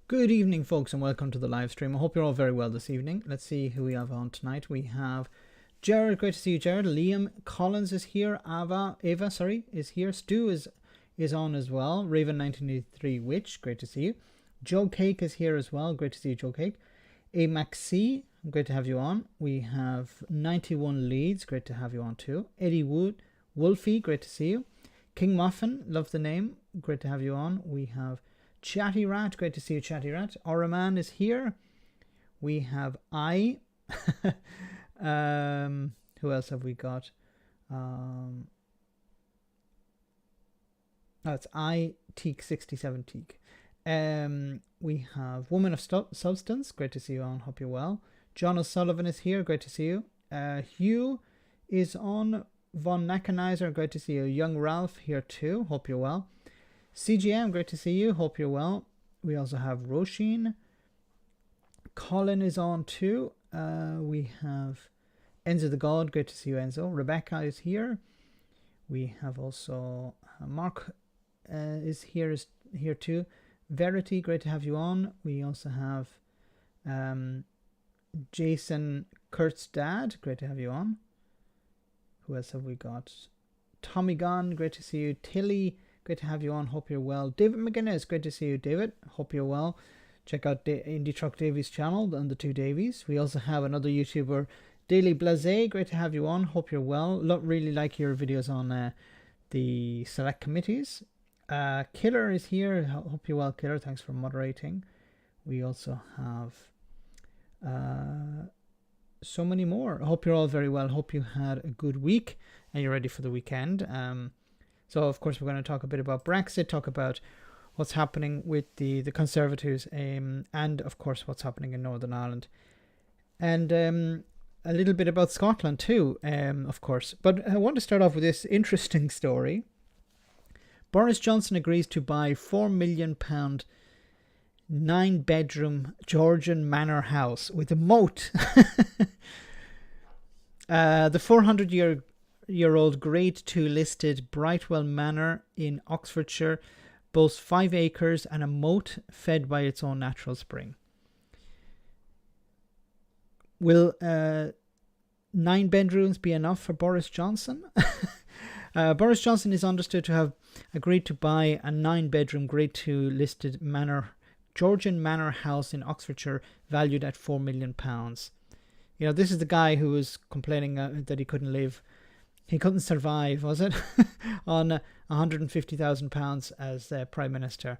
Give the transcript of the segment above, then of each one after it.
Good evening, folks, and welcome to the live stream. I hope you're all very well this evening. Let's see who we have on tonight. We have Jared. Great to see you, Jared. Liam Collins is here. Ava, is here. Stu is on as well. Raven 1983 Witch. Great to see you. Joe Cake is here as well. Great to see you, Joe Cake. A Maxi. Great to have you on. We have 91 Leads. Great to have you on too. Eddie Wood. Wolfie. Great to see you. King Muffin. Love the name. Great to have you on. We have Chatty Rat, great to see you, Chatty Rat. Oraman is here. We have who else have we got? It's Teak 67 Teak. We have Woman of Substance, great to see you on. Hope you're well. John O'Sullivan is here, great to see you. Hugh is on. Von Nackenizer, great to see you. Young Ralph here too. Hope you're well. CGM, great to see you. Hope you're well. We also have Roshin. Colin is on too. We have Enzo the God. Great to see you, Enzo. Rebecca is here. We have also Mark is here too. Verity, great to have you on. We also have Jason Kurt's dad. Great to have you on. Who else have we got? Tommy Gunn, great to see you. Tilly, great to have you on. Hope you're well. David McGuinness, great to see you, David. Hope you're well. Check out Indie Truck Davies channel and the two Davies. We also have another YouTuber, Daily Blase. Great to have you on. Hope you're well. Really like your videos on the select committees. Killer is here. Hope you're well, Killer. Thanks for moderating. We also have so many more. I hope you're all very well. Hope you had a good week and you're ready for the weekend. So, of course, we're going to talk a bit about Brexit, talk about what's happening with the Conservatives, and, of course, what's happening in Northern Ireland. And a little bit about Scotland, too, of course. But I want to start off with this interesting story. Boris Johnson agrees to buy £4 million 9-bedroom Georgian manor house with a moat. The 400-year-old Grade 2 listed Brightwell Manor in Oxfordshire boasts 5 acres and a moat fed by its own natural spring. Will 9 bedrooms be enough for Boris Johnson? Boris Johnson is understood to have agreed to buy a 9-bedroom Grade 2 listed Georgian manor house in Oxfordshire valued at £4 million. You know, this is the guy who was complaining that he couldn't survive, was it? on £150,000 as Prime Minister.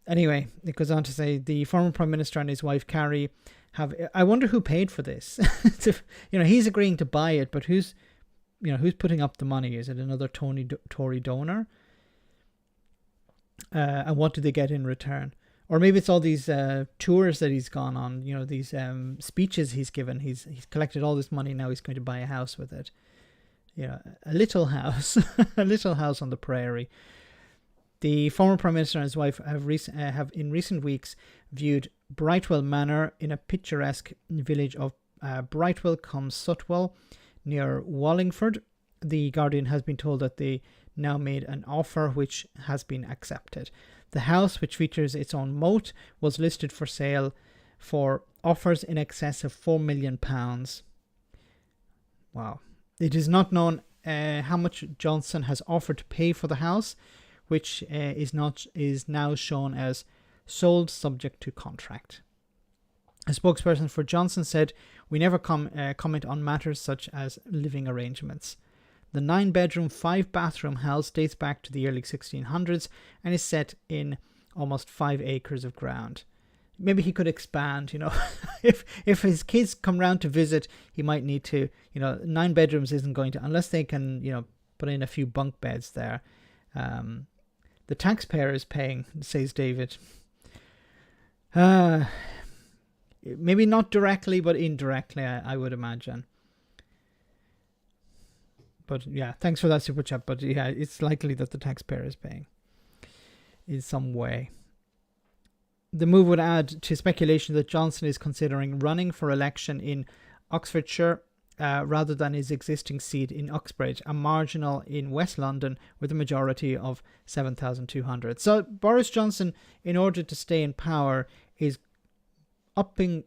Anyway, it goes on to say the former Prime Minister and his wife Carrie I wonder who paid for this. He's agreeing to buy it, but who's putting up the money? Is it another Tory donor? And what do they get in return? Or maybe it's all these tours that he's gone on, these speeches he's given. He's collected all this money, now he's going to buy a house with it. A little house, a little house on the prairie. The former Prime Minister and his wife have in recent weeks viewed Brightwell Manor in a picturesque village of Brightwell cum Sutwell near Wallingford. The Guardian has been told that they now made an offer which has been accepted. The house, which features its own moat, was listed for sale for offers in excess of £4 million. Wow. It is not known how much Johnson has offered to pay for the house, which is now shown as sold subject to contract. A spokesperson for Johnson said, "We never comment on matters such as living arrangements." The 9-bedroom, 5-bathroom house dates back to the early 1600s and is set in almost 5 acres of ground. Maybe he could expand, if his kids come round to visit, he might need to, 9 bedrooms isn't going to, unless they can, put in a few bunk beds there. The taxpayer is paying, says David. Maybe not directly, but indirectly, I would imagine. But yeah, thanks for that super chat. But yeah, it's likely that the taxpayer is paying in some way. The move would add to speculation that Johnson is considering running for election in Oxfordshire rather than his existing seat in Uxbridge, a marginal in West London with a majority of 7,200. So Boris Johnson, in order to stay in power, is upping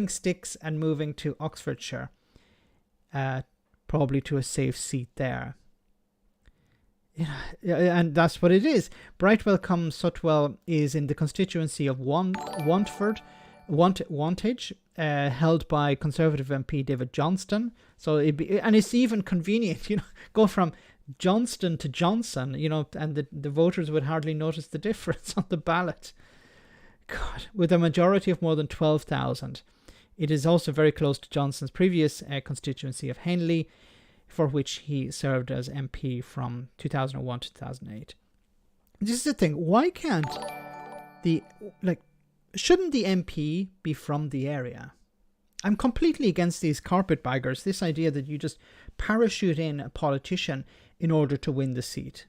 sticks and moving to Oxfordshire, probably to a safe seat there. And that's what it is. Brightwell cum Sutwell is in the constituency of Wantage, held by Conservative MP David Johnston. So and it's even convenient, go from Johnston to Johnson, and the voters would hardly notice the difference on the ballot. God, with a majority of more than 12,000. It is also very close to Johnson's previous constituency of Henley, for which he served as MP from 2001 to 2008. This is the thing. Why can't shouldn't the MP be from the area? I'm completely against these carpetbaggers, this idea that you just parachute in a politician in order to win the seat.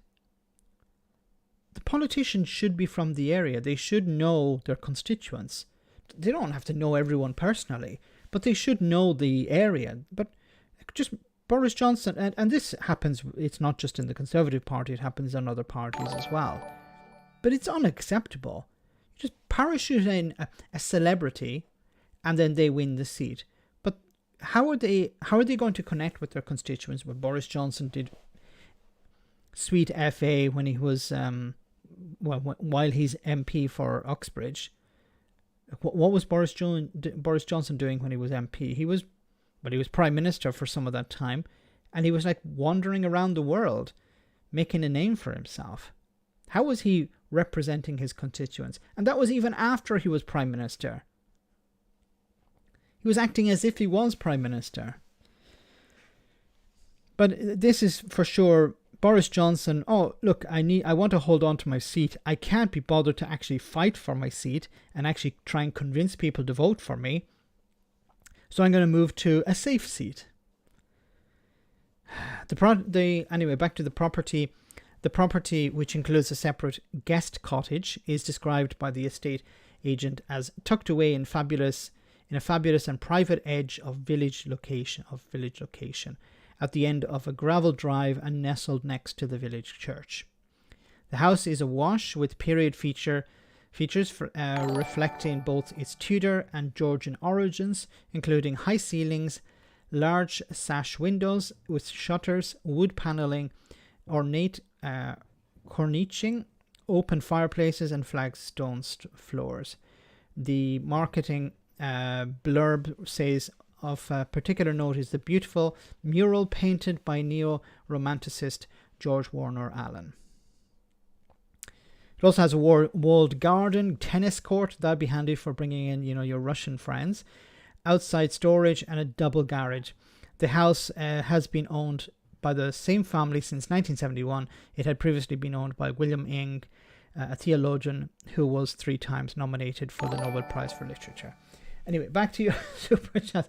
The politician should be from the area. They should know their constituents. They don't have to know everyone personally, but they should know the area. But just Boris Johnson, and this happens, it's not just in the Conservative Party, it happens in other parties as well. But it's unacceptable. You just parachute in a celebrity and then they win the seat. But how are they going to connect with their constituents? Well, Boris Johnson did sweet FA when he was, while he's MP for Uxbridge. What was Boris Johnson doing when he was MP? He was Prime Minister for some of that time, and he was wandering around the world, making a name for himself. How was he representing his constituents? And that was even after he was Prime Minister. He was acting as if he was Prime Minister. But this is for sure Boris Johnson. Oh, look, I want to hold on to my seat. I can't be bothered to actually fight for my seat and actually try and convince people to vote for me. So I'm going to move to a safe seat. Anyway, back to the property. The property, which includes a separate guest cottage, is described by the estate agent as tucked away in a fabulous and private edge of village location, at the end of a gravel drive and nestled next to the village church. The house is awash with period features reflecting both its Tudor and Georgian origins, including high ceilings, large sash windows with shutters, wood panelling, ornate corniching, open fireplaces, and flagstone floors. The marketing blurb says, of particular note is the beautiful mural painted by neo-romanticist George Warner Allen. It also has a walled garden, tennis court, that'd be handy for bringing in, your Russian friends, outside storage, and a double garage. The house has been owned by the same family since 1971. It had previously been owned by William Ing, a theologian who was 3 times nominated for the Nobel Prize for Literature. Anyway, back to your super chat.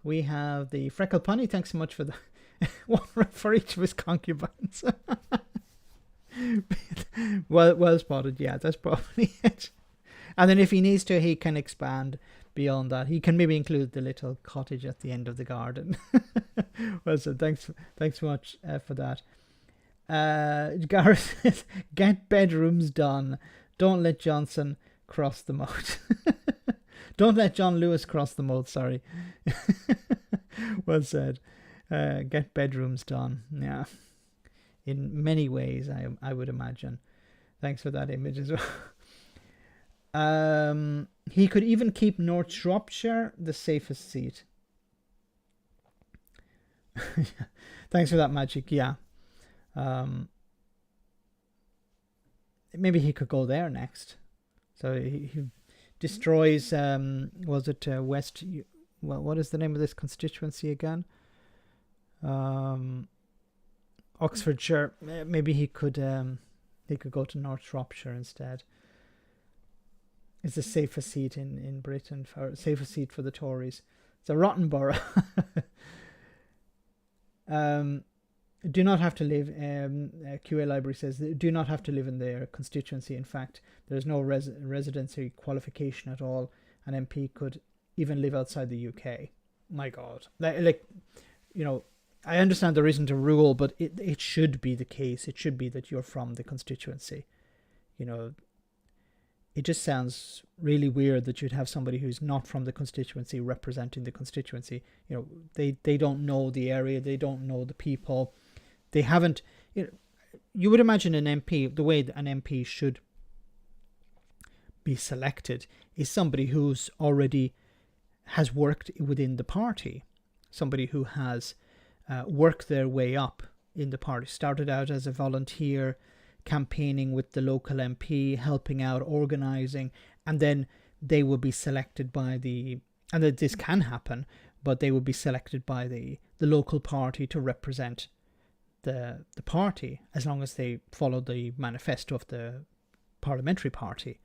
We have the Freckle Pony. Thanks so much for the one for each of his concubines. well spotted. Yeah, that's probably it. And then if he needs to, he can expand beyond that. He can maybe include the little cottage at the end of the garden. Well, so thanks so much for that. Gareth says, get bedrooms done. Don't let Johnson cross the moat. Don't let John Lewis cross the moat, sorry. Well said. Get bedrooms done. Yeah. In many ways, I would imagine. Thanks for that image as well. He could even keep North Shropshire the safest seat. Thanks for that, Magic. Yeah. Maybe he could go there next. So he destroys, was it West? Well, what is the name of this constituency again? Oxfordshire. Maybe he could go to North Shropshire instead. It's the safest seat in Britain, for safest seat for the Tories. It's a rotten borough. Do not have to live, QA Library says, do not have to live in their constituency. In fact, there's no residency qualification at all. An MP could even live outside the UK. my God. Like, I understand there isn't a rule, but it should be the case. It should be that you're from the constituency. It just sounds really weird that you'd have somebody who's not from the constituency representing the constituency. They don't know the area. They don't know the people. They haven't... You would imagine an MP, the way an MP should be selected is somebody who's already has worked within the party. Somebody who has worked their way up in the party. Started out as a volunteer, campaigning with the local MP, helping out, organising, and then they will be selected by the... And that this can happen, but they will be selected by the local party to represent the party, as long as they follow the manifesto of the parliamentary party.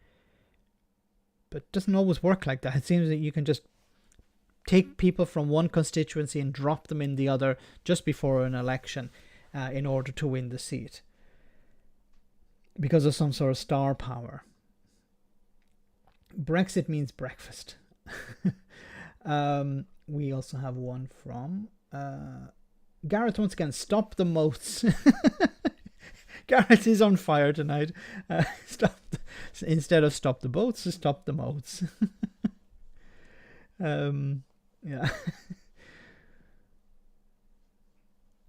But it doesn't always work like that. It seems that you can just take people from one constituency and drop them in the other just before an election in order to win the seat, because of some sort of star power. Brexit means breakfast. We also have one from Gareth once again. Stop the moats. Gareth is on fire tonight. Instead of stop the boats, stop the moats. Yeah.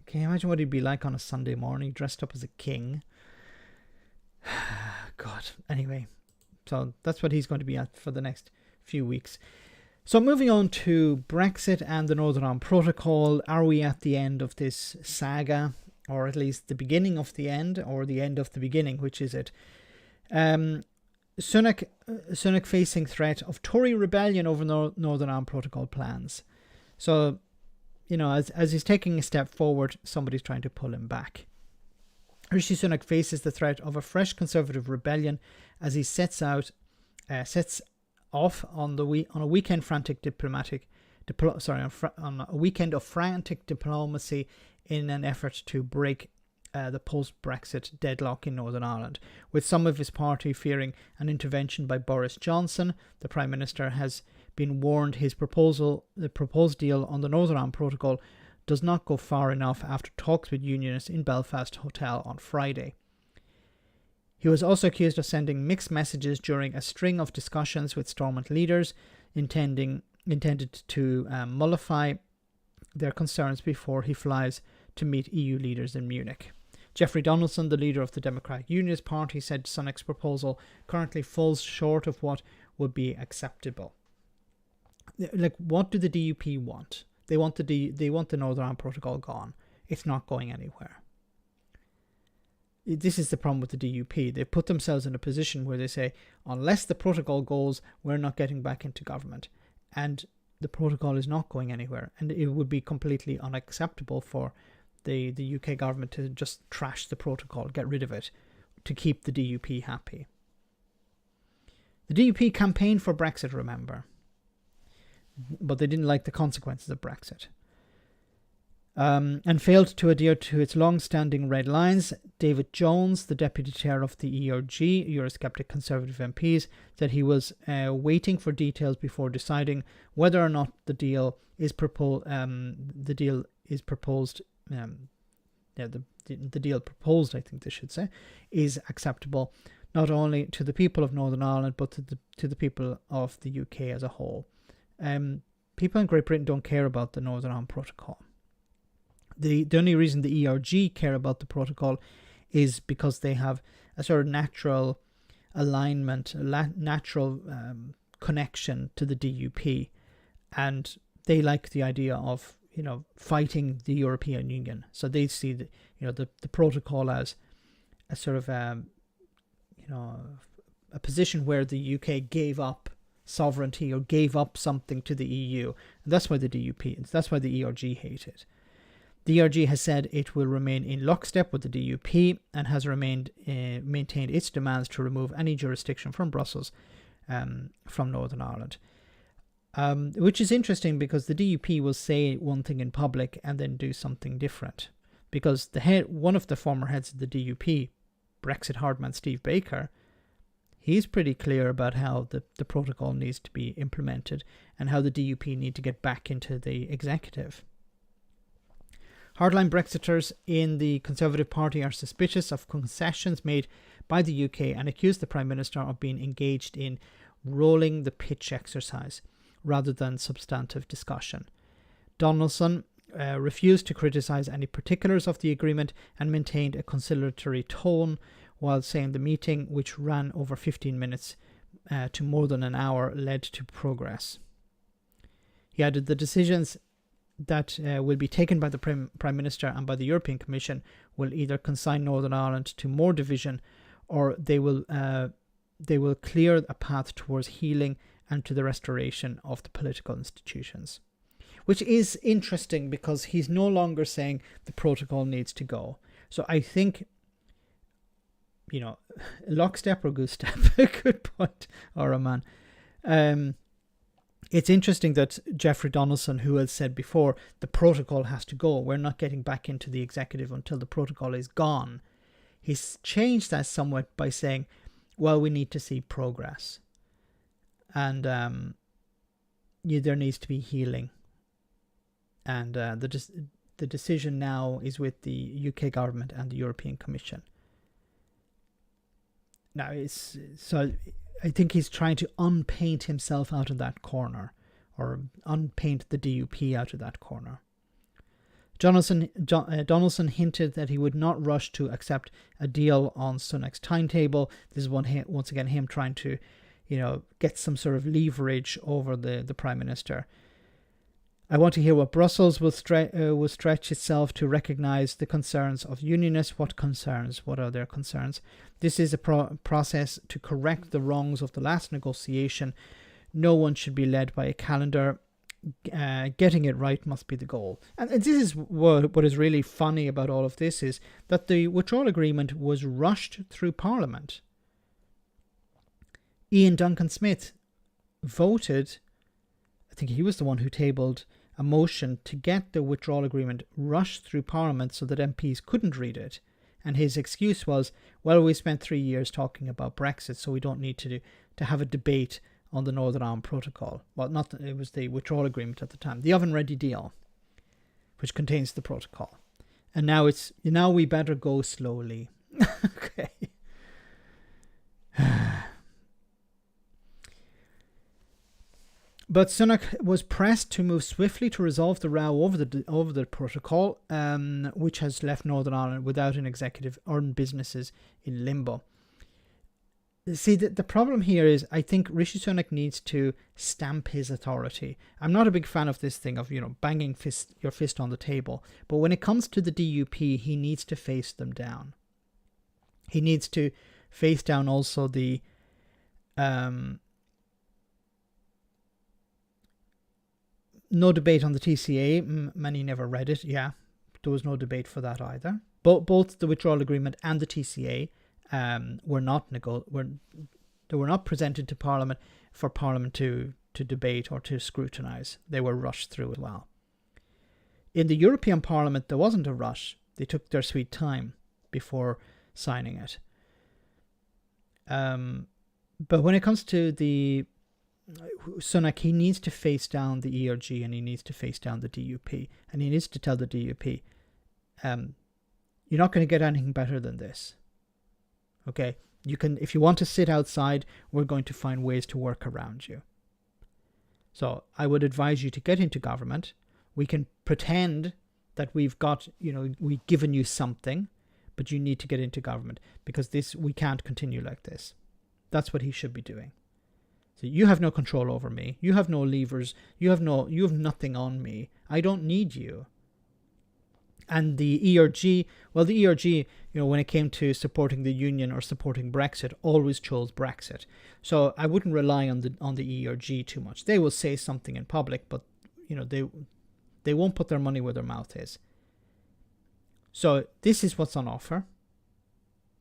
Can you imagine what he'd be like on a Sunday morning, dressed up as a king? God. Anyway, so that's what he's going to be at for the next few weeks. So moving on to Brexit and the Northern Ireland Protocol. Are we at the end of this saga, or at least the beginning of the end, or the end of the beginning? Which is it? Sunak facing threat of Tory rebellion over Northern Ireland Protocol plans. So, as he's taking a step forward, somebody's trying to pull him back. Rishi Sunak faces the threat of a fresh Conservative rebellion as he sets off on a weekend on a weekend of frantic diplomacy in an effort to break the post-Brexit deadlock in Northern Ireland, with some of his party fearing an intervention by Boris Johnson. The Prime Minister has been warned the proposed deal on the Northern Ireland Protocol does not go far enough after talks with unionists in Belfast Hotel on Friday. He was also accused of sending mixed messages during a string of discussions with Stormont leaders intended to mollify their concerns before he flies to meet EU leaders in Munich. Jeffrey Donaldson, the leader of the Democratic Unionist Party, said Sunak's proposal currently falls short of what would be acceptable. Like, what do the DUP want? They want the Northern Ireland Protocol gone. It's not going anywhere. This is the problem with the DUP. They put themselves in a position where they say, unless the protocol goes, we're not getting back into government. And the protocol is not going anywhere. And it would be completely unacceptable for the UK government to just trash the protocol, get rid of it, to keep the DUP happy. The DUP campaigned for Brexit, remember, but they didn't like the consequences of Brexit. And failed to adhere to its long-standing red lines. David Jones, the deputy chair of the ERG, Eurosceptic Conservative MPs, said he was waiting for details before deciding whether or not the deal is proposed. The deal proposed, I think they should say, is acceptable not only to the people of Northern Ireland but to the people of the UK as a whole. People in Great Britain don't care about the Northern Ireland Protocol. The only reason the ERG care about the protocol is because they have a sort of natural alignment, natural connection to the DUP, and they like the idea of fighting the European Union. So they see the protocol as a sort of a position where the UK gave up sovereignty or gave up something to the EU, and that's why the ERG hate it. The ERG has said it will remain in lockstep with the DUP and has maintained its demands to remove any jurisdiction from Brussels from Northern Ireland. Which is interesting because the DUP will say one thing in public and then do something different. Because one of the former heads of the DUP, Brexit hardman Steve Baker, he's pretty clear about how the protocol needs to be implemented and how the DUP need to get back into the executive. Hardline Brexiters in the Conservative Party are suspicious of concessions made by the UK and accuse the Prime Minister of being engaged in rolling the pitch exercise rather than substantive discussion. Donaldson refused to criticise any particulars of the agreement and maintained a conciliatory tone while saying the meeting, which ran over 15 minutes to more than an hour, led to progress. He added the decisions that will be taken by the Prime Minister and by the European Commission will either consign Northern Ireland to more division, or they will clear a path towards healing and to the restoration of the political institutions. Which is interesting because he's no longer saying the protocol needs to go. So I think, lockstep or goose step, a good point, or a man. It's interesting that Jeffrey Donaldson, who has said before, the protocol has to go. We're not getting back into the executive until the protocol is gone. He's changed that somewhat by saying, well, we need to see progress. And there needs to be healing. And the decision now is with the UK government and the European Commission. Now, I think he's trying to unpaint himself out of that corner, or unpaint the DUP out of that corner. Donaldson hinted that he would not rush to accept a deal on Sunak's timetable. This is once again him trying to, get some sort of leverage over the Prime Minister. I want to hear what Brussels will stretch itself to recognise the concerns of unionists. What concerns? What are their concerns? This is a process to correct the wrongs of the last negotiation. No one should be led by a calendar. Getting it right must be the goal. And this is what is really funny about all of this, is that the withdrawal agreement was rushed through Parliament. Ian Duncan Smith voted, I think he was the one who tabled a motion to get the withdrawal agreement rushed through Parliament so that MPs couldn't read it. And his excuse was, well, we spent 3 years talking about Brexit, so we don't need to have a debate on the Northern Ireland Protocol. Well, it was the withdrawal agreement at the time, the oven-ready deal, which contains the protocol. And now we better go slowly. Okay. But Sunak was pressed to move swiftly to resolve the row over the protocol, which has left Northern Ireland without an executive or businesses in limbo. See, the problem here is I think Rishi Sunak needs to stamp his authority. I'm not a big fan of this thing of, banging your fist on the table. But when it comes to the DUP, he needs to face them down. He needs to face down also the no debate on the TCA. Many never read it. Yeah, there was no debate for that either. Both the withdrawal agreement and the TCA were not presented to Parliament for Parliament to debate or to scrutinise. They were rushed through as well. In the European Parliament, there wasn't a rush. They took their sweet time before signing it. But when it comes to the Sunak, he needs to face down the ERG and he needs to face down the DUP, and he needs to tell the DUP, you're not going to get anything better than this. Okay, if you want to sit outside, we're going to find ways to work around you. So I would advise you to get into government. We can pretend that we've given you something, but you need to get into government, because we can't continue like this. That's what he should be doing. So you have no control over me. You have no levers. You have nothing on me. I don't need you. And the ERG, when it came to supporting the union or supporting Brexit, always chose Brexit. So I wouldn't rely on the ERG too much. They will say something in public, but they won't put their money where their mouth is. So this is what's on offer.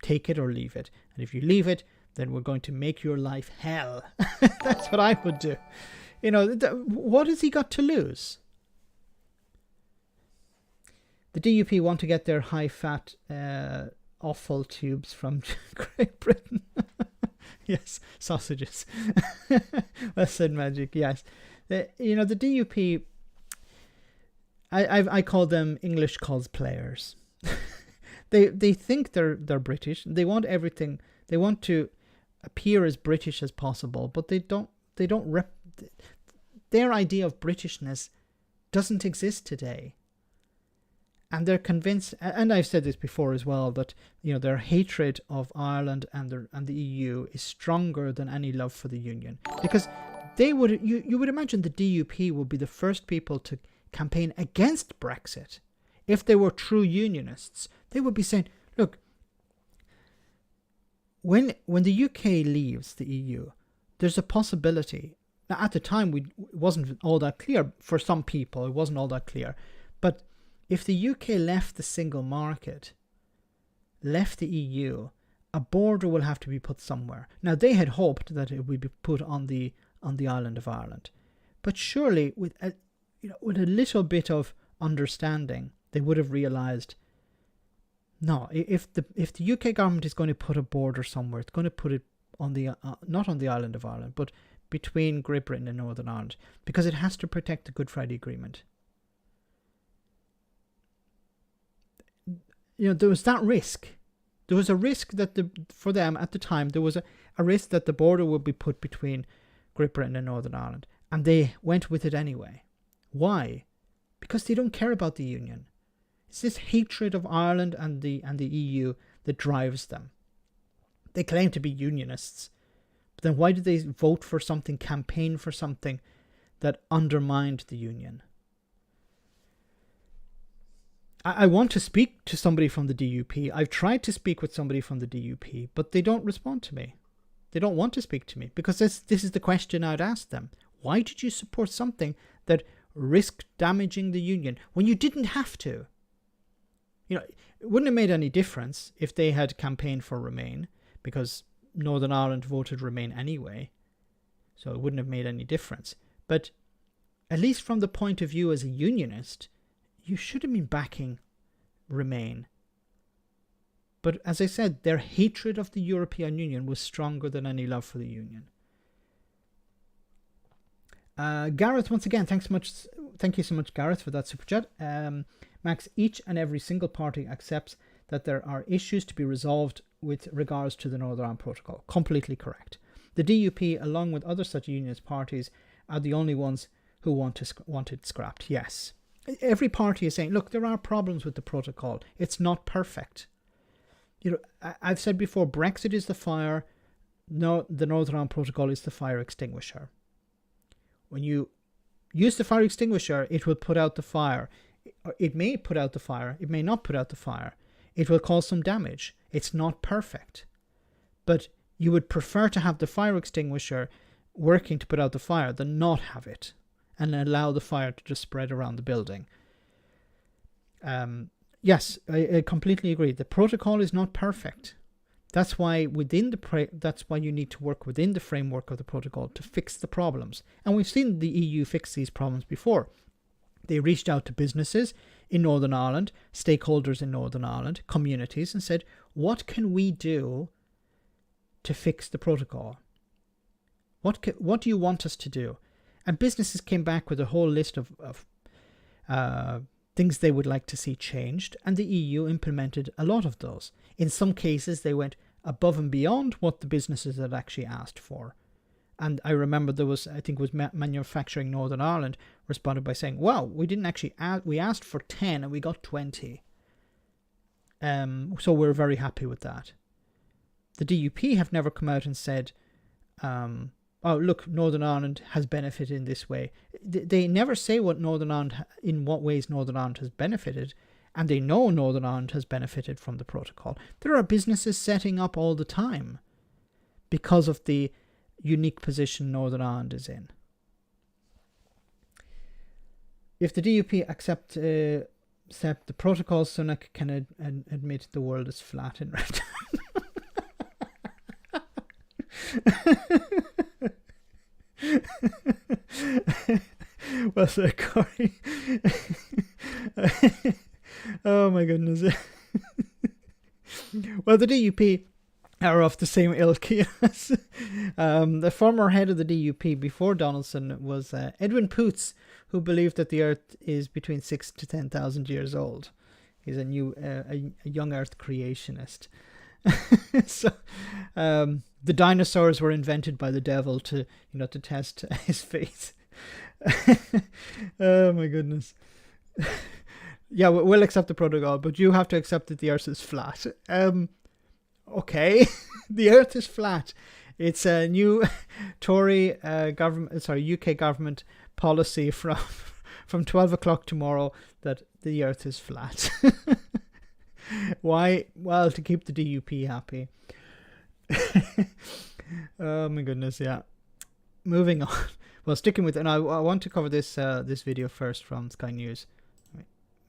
Take it or leave it. And if you leave it, then we're going to make your life hell. That's what I would do. What has he got to lose? The DUP want to get their high-fat offal tubes from Great Britain. Yes, sausages. Well said, Magic. Yes, the DUP. I call them English cosplayers. They think they're British. They want everything. They want to appear as British as possible, but they don't. Their idea of Britishness doesn't exist today. And they're convinced, and I've said this before as well, that their hatred of Ireland and the EU is stronger than any love for the Union, because they would you would imagine the DUP would be the first people to campaign against Brexit. If they were true unionists, they would be saying, look, when the UK leaves the EU, there's a possibility. Now, at the time, it wasn't all that clear. For some people, it wasn't all that clear. But if the UK left the single market, left the EU, a border will have to be put somewhere. Now, they had hoped that it would be put on the island of Ireland. But surely, with a little bit of understanding, they would have realised, no, if the UK government is going to put a border somewhere, it's going to put it on the not on the island of Ireland, but between Great Britain and Northern Ireland, because it has to protect the Good Friday Agreement. There was that risk. There was a risk that for them at the time, there was a risk that the border would be put between Great Britain and Northern Ireland, and they went with it anyway. Why? Because they don't care about the Union. It's this hatred of Ireland and the EU that drives them. They claim to be unionists, but then why did they vote for something, campaign for something that undermined the Union? I want to speak to somebody from the DUP. I've tried to speak with somebody from the DUP, but they don't respond to me. They don't want to speak to me, because this is the question I'd ask them. Why did you support something that risked damaging the Union when you didn't have to? It wouldn't have made any difference if they had campaigned for Remain, because Northern Ireland voted Remain anyway, so it wouldn't have made any difference. But at least from the point of view as a unionist, you should have been backing Remain. But as I said, their hatred of the European Union was stronger than any love for the Union. Gareth, once again, thank you so much, Gareth, for that super chat. Max, each and every single party accepts that there are issues to be resolved with regards to the Northern Ireland Protocol. Completely correct. The DUP, along with other such unionist parties, are the only ones who want it scrapped. Yes. Every party is saying, look, there are problems with the protocol. It's not perfect. I've said before, Brexit is the fire. No, the Northern Ireland Protocol is the fire extinguisher. When you use the fire extinguisher, it will put out the fire. It may put out the fire. It may not put out the fire. It will cause some damage. It's not perfect. But you would prefer to have the fire extinguisher working to put out the fire than not have it and allow the fire to just spread around the building. Yes, I completely agree. The protocol is not perfect. That's why that's why you need to work within the framework of the protocol to fix the problems. And we've seen the EU fix these problems before. They reached out to businesses in Northern Ireland, stakeholders in Northern Ireland, communities, and said, what can we do to fix the protocol? What do you want us to do? And businesses came back with a whole list of things they would like to see changed, and the EU implemented a lot of those. In some cases, they went above and beyond what the businesses had actually asked for. And I remember Manufacturing Northern Ireland responded by saying, well, we didn't actually we asked for 10 and we got 20. So we're very happy with that. The DUP have never come out and said, oh, look, Northern Ireland has benefited in this way. They never say in what ways Northern Ireland has benefited, and they know Northern Ireland has benefited from the protocol. There are businesses setting up all the time because of the unique position Northern Ireland is in. If the DUP accept the protocol, Sunak can admit the world is flat in return. Well said, Corey. Oh my goodness. Well, the DUP are of the same ilk. Yes. The former head of the DUP before Donaldson was Edwin Poots, who believed that the Earth is between 6,000 to 10,000 years old. He's a young Earth creationist. So, the dinosaurs were invented by the devil to test his faith. Oh my goodness. Yeah, we'll accept the protocol, but you have to accept that the Earth is flat. Okay, the Earth is flat. It's a new Tory UK government policy from 12 o'clock tomorrow that the Earth is flat. Why? Well, to keep the DUP happy. Oh my goodness, yeah. Moving on. Well, sticking with, and I want to cover this video first from Sky News.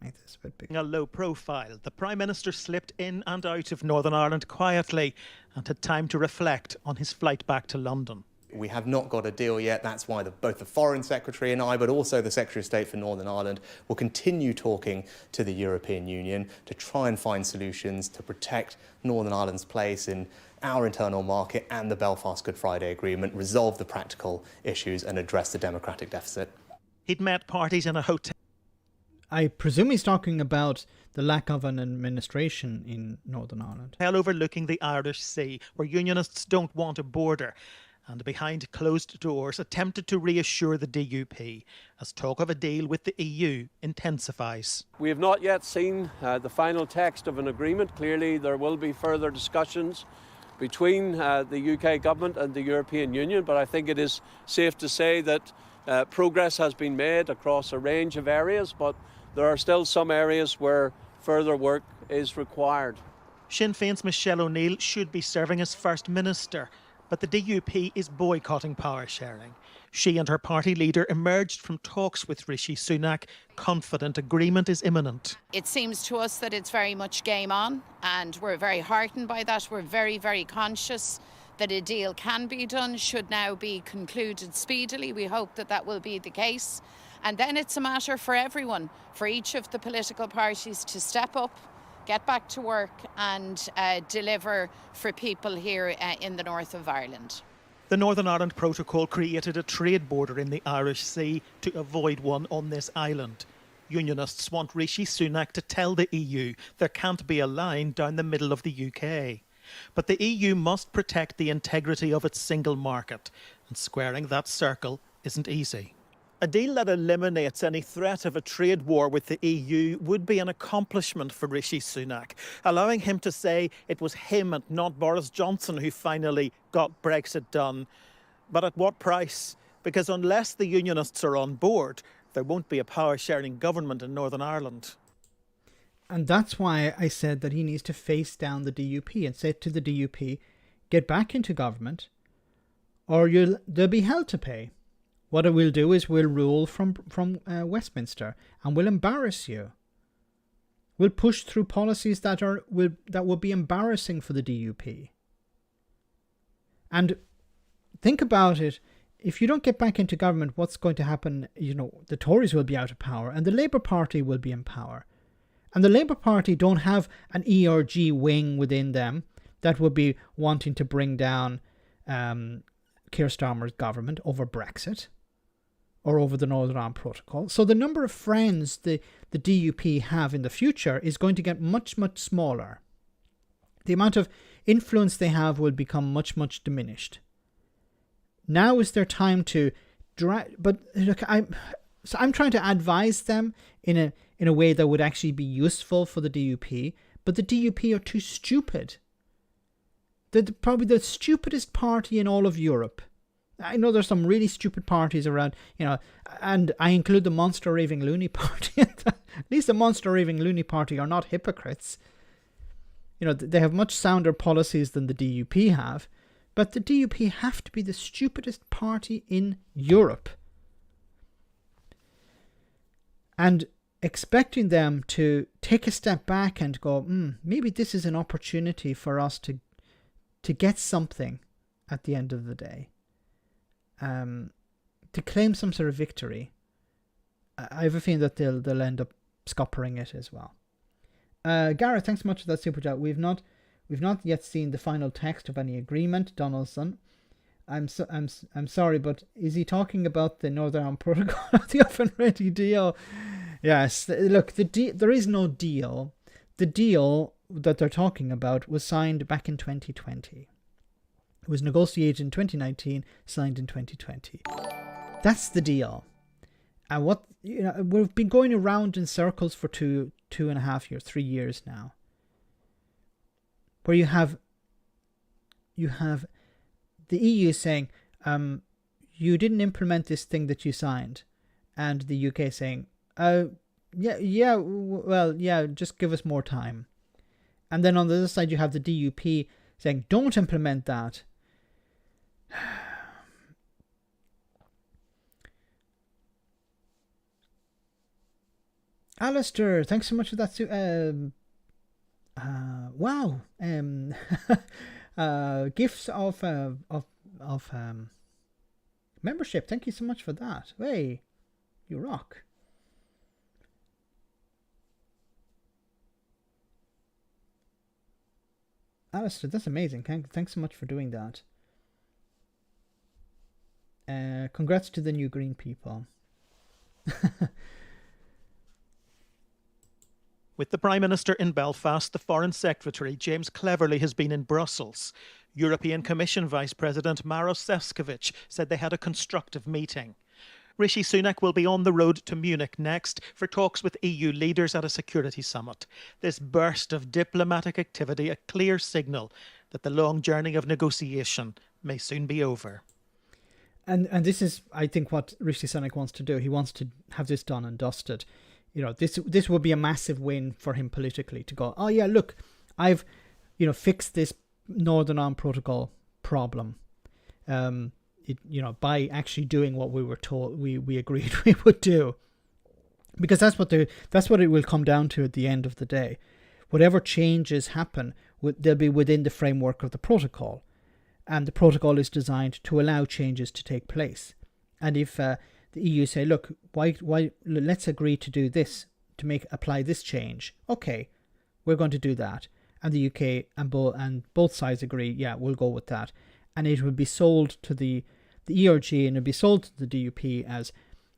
Make this a bit bigger. A low profile, the Prime Minister slipped in and out of Northern Ireland quietly and had time to reflect on his flight back to London. We have not got a deal yet. That's why both the Foreign Secretary and I, but also the Secretary of State for Northern Ireland, will continue talking to the European Union to try and find solutions to protect Northern Ireland's place in our internal market and the Belfast Good Friday Agreement, resolve the practical issues and address the democratic deficit. He'd met parties in a hotel. I presume he's talking about the lack of an administration in Northern Ireland. Overlooking the Irish Sea, where unionists don't want a border, and behind closed doors attempted to reassure the DUP as talk of a deal with the EU intensifies. We have not yet seen the final text of an agreement. Clearly there will be further discussions between the UK government and the European Union, but I think it is safe to say that progress has been made across a range of areas, but there are still some areas where further work is required. Sinn Féin's Michelle O'Neill should be serving as First Minister, but the DUP is boycotting power sharing. She and her party leader emerged from talks with Rishi Sunak, confident agreement is imminent. It seems to us that it's very much game on, and we're very heartened by that. We're very, very conscious that a deal can be done, should now be concluded speedily. We hope that that will be the case. And then it's a matter for everyone, for each of the political parties to step up, get back to work and deliver for people here in the north of Ireland. The Northern Ireland Protocol created a trade border in the Irish Sea to avoid one on this island. Unionists want Rishi Sunak to tell the EU there can't be a line down the middle of the UK. But the EU must protect the integrity of its single market, and squaring that circle isn't easy. A deal that eliminates any threat of a trade war with the EU would be an accomplishment for Rishi Sunak, allowing him to say it was him and not Boris Johnson who finally got Brexit done. But at what price? Because unless the unionists are on board, there won't be a power-sharing government in Northern Ireland. And that's why I said that he needs to face down the DUP and say to the DUP, get back into government or they'll be hell to pay. What it will do is we'll rule from Westminster and we'll embarrass you. We'll push through policies that will be embarrassing for the DUP. And think about it. If you don't get back into government, what's going to happen? The Tories will be out of power and the Labour Party will be in power. And the Labour Party don't have an ERG wing within them that would be wanting to bring down Keir Starmer's government over Brexit or over the Northern Ireland Protocol. So the number of friends the DUP have in the future is going to get much, much smaller. The amount of influence they have will become much, much diminished. Now is their time to but look, I'm trying to advise them in a way that would actually be useful for the DUP, but the DUP are too stupid. They're probably the stupidest party in all of Europe. I know there's some really stupid parties around, and I include the Monster Raving Loony Party. At least the Monster Raving Loony Party are not hypocrites. They have much sounder policies than the DUP have, but the DUP have to be the stupidest party in Europe. And expecting them to take a step back and go, maybe this is an opportunity for us to get something at the end of the day. To claim some sort of victory. I have a feeling that they'll end up scoppering it as well. Gareth, thanks so much for that super chat. We've not We've not yet seen the final text of any agreement, Donaldson. I'm sorry, but is he talking about the Northern Ireland Protocol, the open ready deal? Yes, look, there is no deal. The deal that they're talking about was signed back in 2020. It was negotiated in 2019, signed in 2020. That's the deal. And what, we've been going around in circles for 2.5 years, 3 years now, where you have the EU saying, you didn't implement this thing that you signed, and the UK saying, just give us more time. And then on the other side, you have the DUP saying, don't implement that. Alistair, thanks so much for that. Wow. Gifts of membership. Thank you so much for that. Hey, you rock. Alistair, that's amazing. Thanks so much for doing that. Congrats to the new green people. With the Prime Minister in Belfast, the Foreign Secretary, James Cleverly, has been in Brussels. European Commission Vice President Maros Sefcovic said they had a constructive meeting. Rishi Sunak will be on the road to Munich next for talks with EU leaders at a security summit. This burst of diplomatic activity, a clear signal that the long journey of negotiation may soon be over. And this is, I think, what Rishi Sunak wants to do. He wants to have this done and dusted. This will be a massive win for him politically, to go, oh yeah, look, I've, fixed this Northern Ireland Protocol problem. By actually doing what we were told we agreed we would do, because that's what it will come down to at the end of the day. Whatever changes happen, they'll be within the framework of the protocol, and the protocol is designed to allow changes to take place. And if the EU say, look, why let's agree to do this, to apply this change, okay, we're going to do that, and the UK and both sides agree, yeah, we'll go with that, and it will be sold to the ERG, and it'll be sold to the DUP as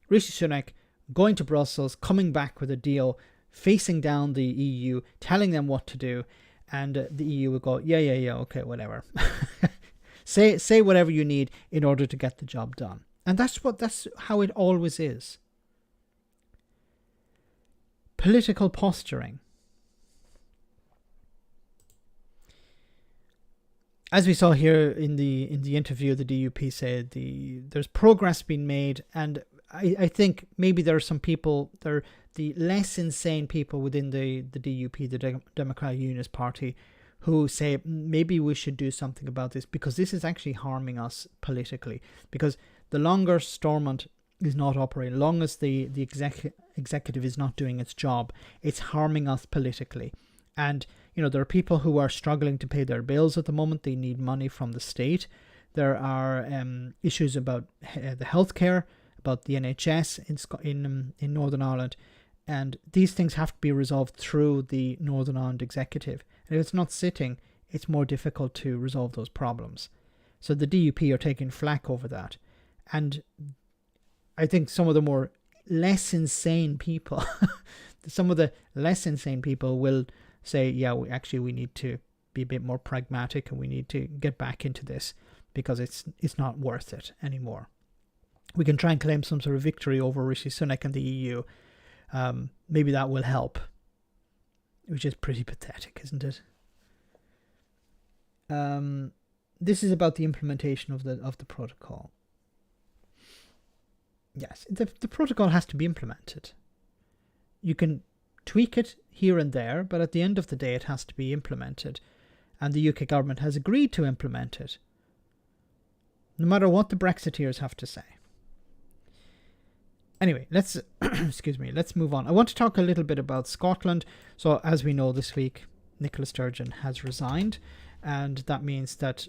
Rishi Sunak going to Brussels, coming back with a deal, facing down the EU, telling them what to do, and the EU will go, yeah, okay, whatever. say whatever you need in order to get the job done. And that's how it always is. Political posturing. As we saw here in the interview, the DUP said there's progress being made, and I think maybe there are some people, the less insane people within the DUP, the Democratic Unionist Party, who say maybe we should do something about this, because this is actually harming us politically. Because the longer Stormont is not operating, long as the executive is not doing its job, it's harming us politically. And there are people who are struggling to pay their bills at the moment. They need money from the state. There are issues about the healthcare, about the NHS in Northern Ireland, and these things have to be resolved through the Northern Ireland executive. And if it's not sitting, it's more difficult to resolve those problems. So the DUP are taking flack over that. And I think some of the less insane people will say, yeah, we need to be a bit more pragmatic, and we need to get back into this, because it's not worth it anymore. We can try and claim some sort of victory over Rishi Sunak and the EU. Maybe that will help, which is pretty pathetic, isn't it? This is about the implementation of the protocol. Yes, the protocol has to be implemented. You can tweak it here and there, but at the end of the day, it has to be implemented. And the UK government has agreed to implement it, no matter what the Brexiteers have to say. Anyway, let's move on. I want to talk a little bit about Scotland. So, as we know, this week, Nicola Sturgeon has resigned, and that means that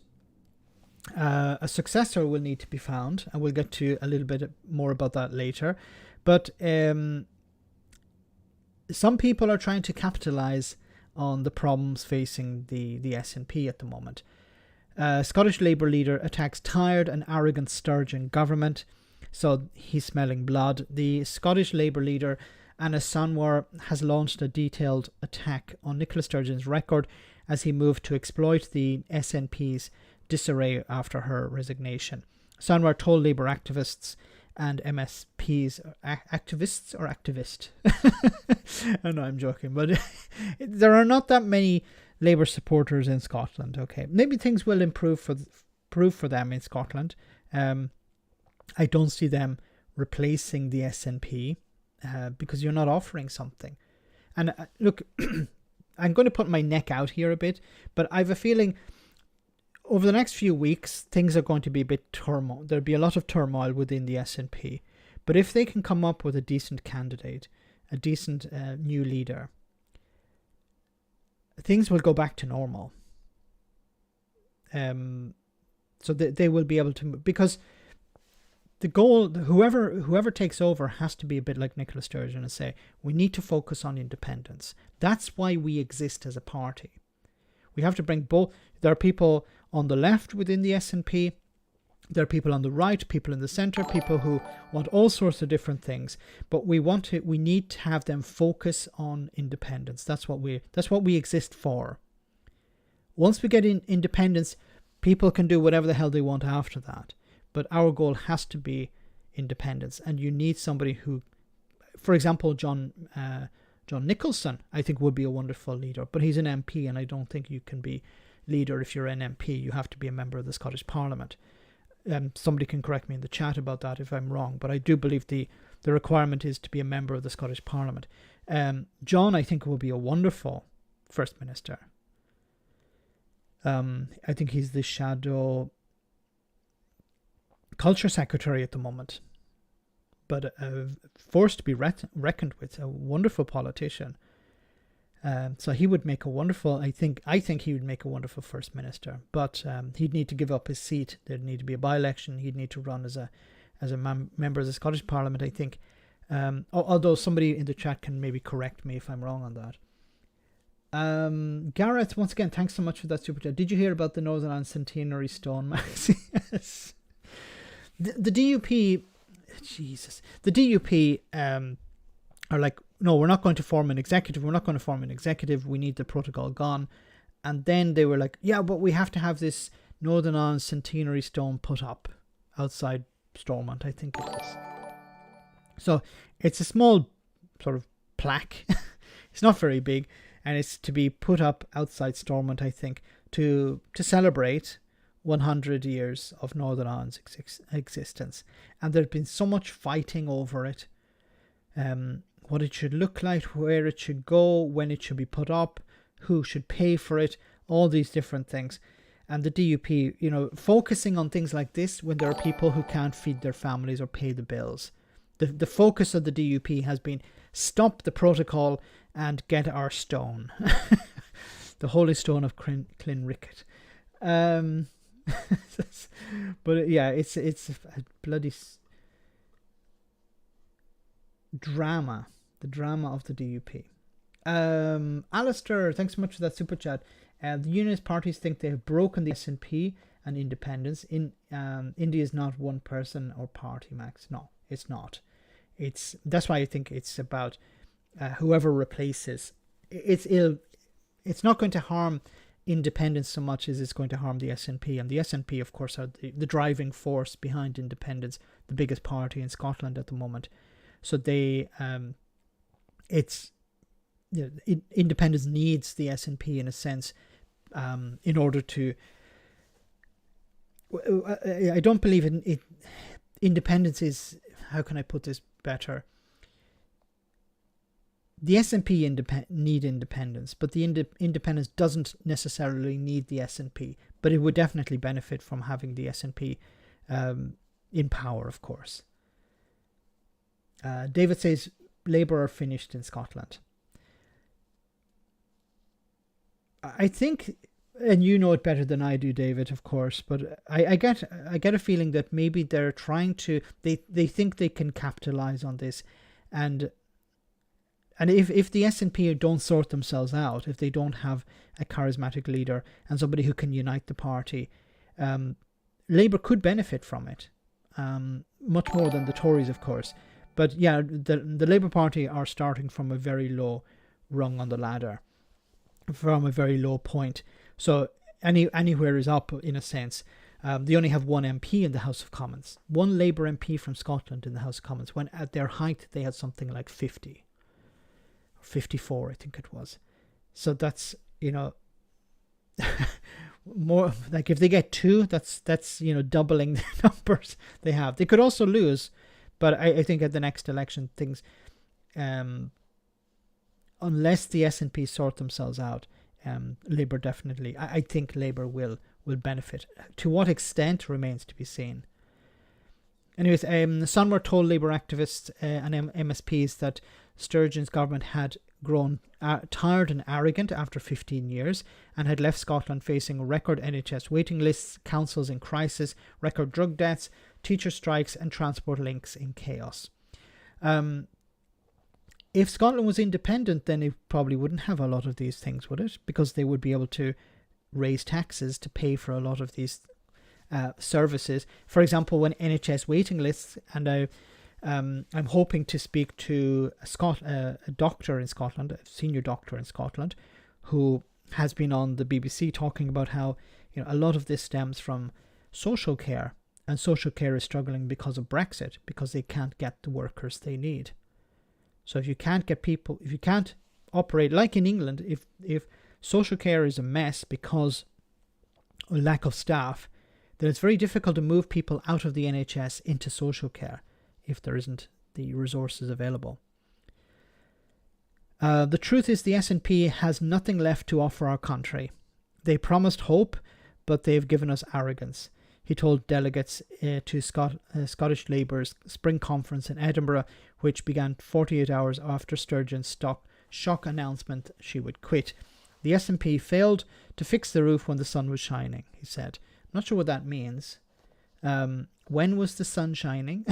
a successor will need to be found, and we'll get to a little bit more about that later. But some people are trying to capitalize on the problems facing the SNP at the moment. Scottish Labour leader attacks tired and arrogant Sturgeon government. So he's smelling blood. The Scottish Labour leader, Anna Sanwar, has launched a detailed attack on Nicola Sturgeon's record as he moved to exploit the SNP's disarray after her resignation. Sanwar told Labour activists and MSPs, activists or activist? I know I'm joking, but there are not that many Labour supporters in Scotland. Okay, maybe things will improve for them in Scotland. I don't see them replacing the SNP because you're not offering something. And look, I'm going to put my neck out here a bit, but I have a feeling over the next few weeks, things are going to be a bit turmoil. There'll be a lot of turmoil within the SNP. But if they can come up with a decent candidate, a decent new leader, things will go back to normal. So they will be able to, because the goal, whoever takes over has to be a bit like Nicola Sturgeon and say, we need to focus on independence. That's why we exist as a party. We have to bring both. There are people on the left within the SNP. There are people on the right, people in the centre, people who want all sorts of different things. But we need to have them focus on independence. That's what we exist for. Once we get independence, people can do whatever the hell they want after that. But our goal has to be independence. And you need somebody who, for example, John Nicholson, I think would be a wonderful leader. But he's an MP, and I don't think you can be leader if you're an MP. You have to be a member of the Scottish Parliament. Somebody can correct me in the chat about that if I'm wrong, but I do believe the requirement is to be a member of the Scottish Parliament. John, I think, will be a wonderful First Minister. I think he's the shadow Culture Secretary at the moment, but forced to be reckoned with, a wonderful politician. So he would make a wonderful, I think he would make a wonderful First Minister, but he'd need to give up his seat. There'd need to be a by-election. He'd need to run as a member of the Scottish Parliament, I think. Although somebody in the chat can maybe correct me if I'm wrong on that. Gareth, once again, thanks so much for that super chat. Did you hear about the Northern Ireland Centenary Stone, Max? Yes. The DUP, Jesus, the DUP are like, no, we're not going to form an executive. We're not going to form an executive. We need the protocol gone. And then they were like, yeah, but we have to have this Northern Ireland Centenary Stone put up outside Stormont, I think it is. So it's a small sort of plaque. It's not very big. And it's to be put up outside Stormont, I think, to celebrate 100 years of Northern Ireland's existence. And there's been so much fighting over it. What it should look like, where it should go, when it should be put up, who should pay for it, all these different things. And the DUP, focusing on things like this when there are people who can't feed their families or pay the bills. The focus of the DUP has been stop the protocol and get our stone. The Holy Stone of Clinrickett. But yeah, it's a bloody drama. The drama of the DUP. Alistair, thanks so much for that super chat. The unionist parties think they have broken the SNP and independence. India is not one person or party, Max. No, it's not. That's why I think it's about whoever replaces. It's not going to harm independence so much as it's going to harm the SNP. And the SNP, of course, are the driving force behind independence, the biggest party in Scotland at the moment. So independence needs the SNP in a sense, in order to. I don't believe in it. Independence is, how can I put this better? The SNP need independence, but the independence doesn't necessarily need the SNP. But it would definitely benefit from having the SNP in power, of course. David says Labour are finished in Scotland. I think, and you know it better than I do, David, of course, but I get a feeling that maybe they're trying to, they think they can capitalize on this, and And if the SNP don't sort themselves out, if they don't have a charismatic leader and somebody who can unite the party, Labour could benefit from it, much more than the Tories, of course. But yeah, the Labour Party are starting from a very low rung on the ladder, from a very low point. So anywhere is up in a sense. They only have one MP in the House of Commons. One Labour MP from Scotland in the House of Commons, when at their height they had something like 50. 54, I think it was. So that's, more like if they get 2, that's doubling the numbers they have. They could also lose, but I think at the next election things, unless the SNP sort themselves out, Labour definitely, I think Labour will benefit. To what extent remains to be seen. Anyways, Sunwar told Labour activists and MSPs that Sturgeon's government had grown tired and arrogant after 15 years and had left Scotland facing record NHS waiting lists, councils in crisis, record drug deaths, teacher strikes and transport links in chaos. If Scotland was independent, then it probably wouldn't have a lot of these things, would it? Because they would be able to raise taxes to pay for a lot of these services. For example, when NHS waiting lists, and I'm hoping to speak to a doctor in Scotland, a senior doctor in Scotland, who has been on the BBC talking about how a lot of this stems from social care, and social care is struggling because of Brexit, because they can't get the workers they need. So if you can't get people, if you can't operate like in England, if social care is a mess because of lack of staff, then it's very difficult to move people out of the NHS into social care if there isn't the resources available. The truth is the SNP has nothing left to offer our country. They promised hope, but they've given us arrogance, he told delegates to Scottish Labour's spring conference in Edinburgh, which began 48 hours after Sturgeon's shock announcement she would quit. The SNP failed to fix the roof when the sun was shining, he said. I'm not sure what that means. When was the sun shining?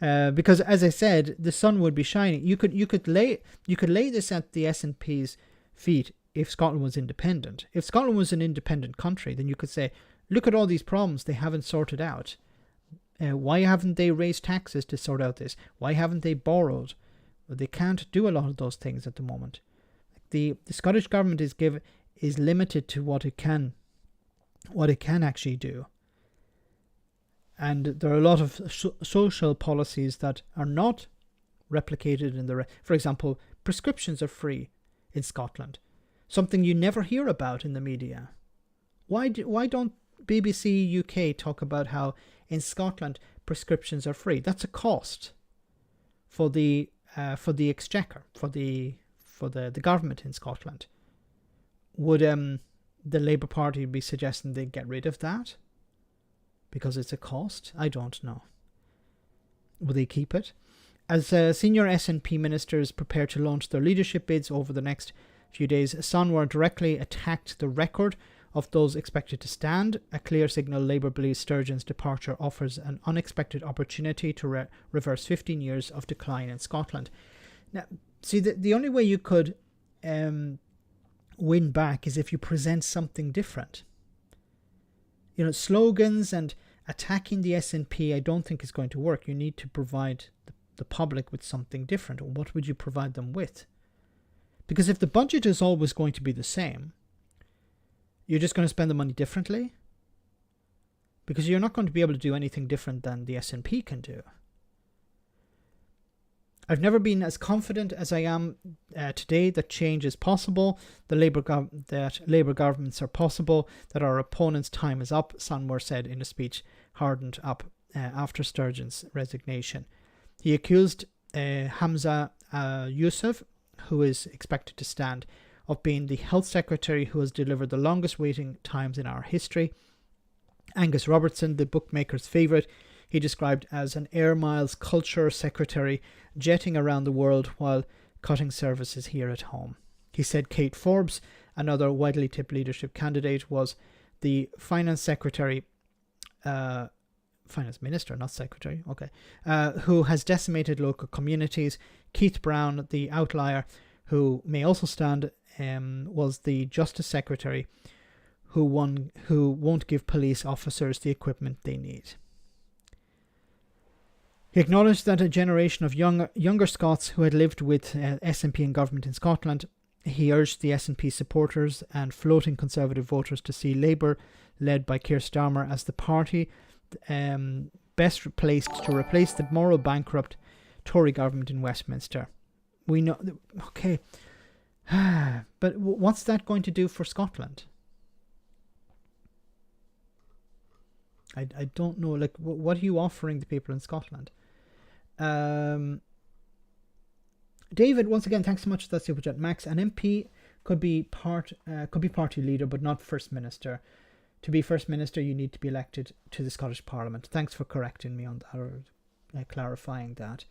Because, as I said, the sun would be shining. You could lay this at the SNP's feet if Scotland was independent. If Scotland was an independent country, then you could say, look at all these problems they haven't sorted out. Why haven't they raised taxes to sort out this? Why haven't they borrowed? Well, they can't do a lot of those things at the moment. The Scottish government is limited to what it can actually do. And there are a lot of social policies that are not replicated in the... For example, prescriptions are free in Scotland. Something you never hear about in the media. Why don't BBC UK talk about how in Scotland prescriptions are free? That's a cost for the exchequer, for the government in Scotland. Would the Labour Party be suggesting they get rid of that because it's a cost? I don't know. Will they keep it? As senior SNP ministers prepare to launch their leadership bids over the next few days, Sunwar directly attacked the record of those expected to stand, a clear signal Labour believes Sturgeon's departure offers an unexpected opportunity to reverse 15 years of decline in Scotland. Now, see, the only way you could win back is if you present something different. Slogans and attacking the SNP I don't think is going to work. You need to provide the public with something different. What would you provide them with? Because if the budget is always going to be the same, you're just going to spend the money differently? Because you're not going to be able to do anything different than the SNP can do. I've never been as confident as I am today that change is possible, that Labour governments are possible, that our opponents' time is up, Sunwar said in a speech hardened up after Sturgeon's resignation. He accused Hamza Yousaf, who is expected to stand, of being the health secretary who has delivered the longest waiting times in our history. Angus Robertson, the bookmaker's favourite, he described as an Air Miles culture secretary jetting around the world while cutting services here at home. He said Kate Forbes, another widely tipped leadership candidate, was the finance secretary finance minister, not secretary, okay, who has decimated local communities. Keith Brown, the outlier, who may also stand, was the justice secretary, who won't give police officers the equipment they need. He acknowledged that a generation of younger Scots who had lived with SNP in government in Scotland. He urged the SNP supporters and floating Conservative voters to see Labour, led by Keir Starmer, as the party best placed to replace the moral bankrupt Tory government in Westminster. We know, okay, but what's that going to do for Scotland? I don't know. Like, what are you offering the people in Scotland? David, once again, thanks so much for that super chat. Max, an MP could be party leader, but not first minister. To be first minister, you need to be elected to the Scottish Parliament. Thanks for correcting me on that, or clarifying that.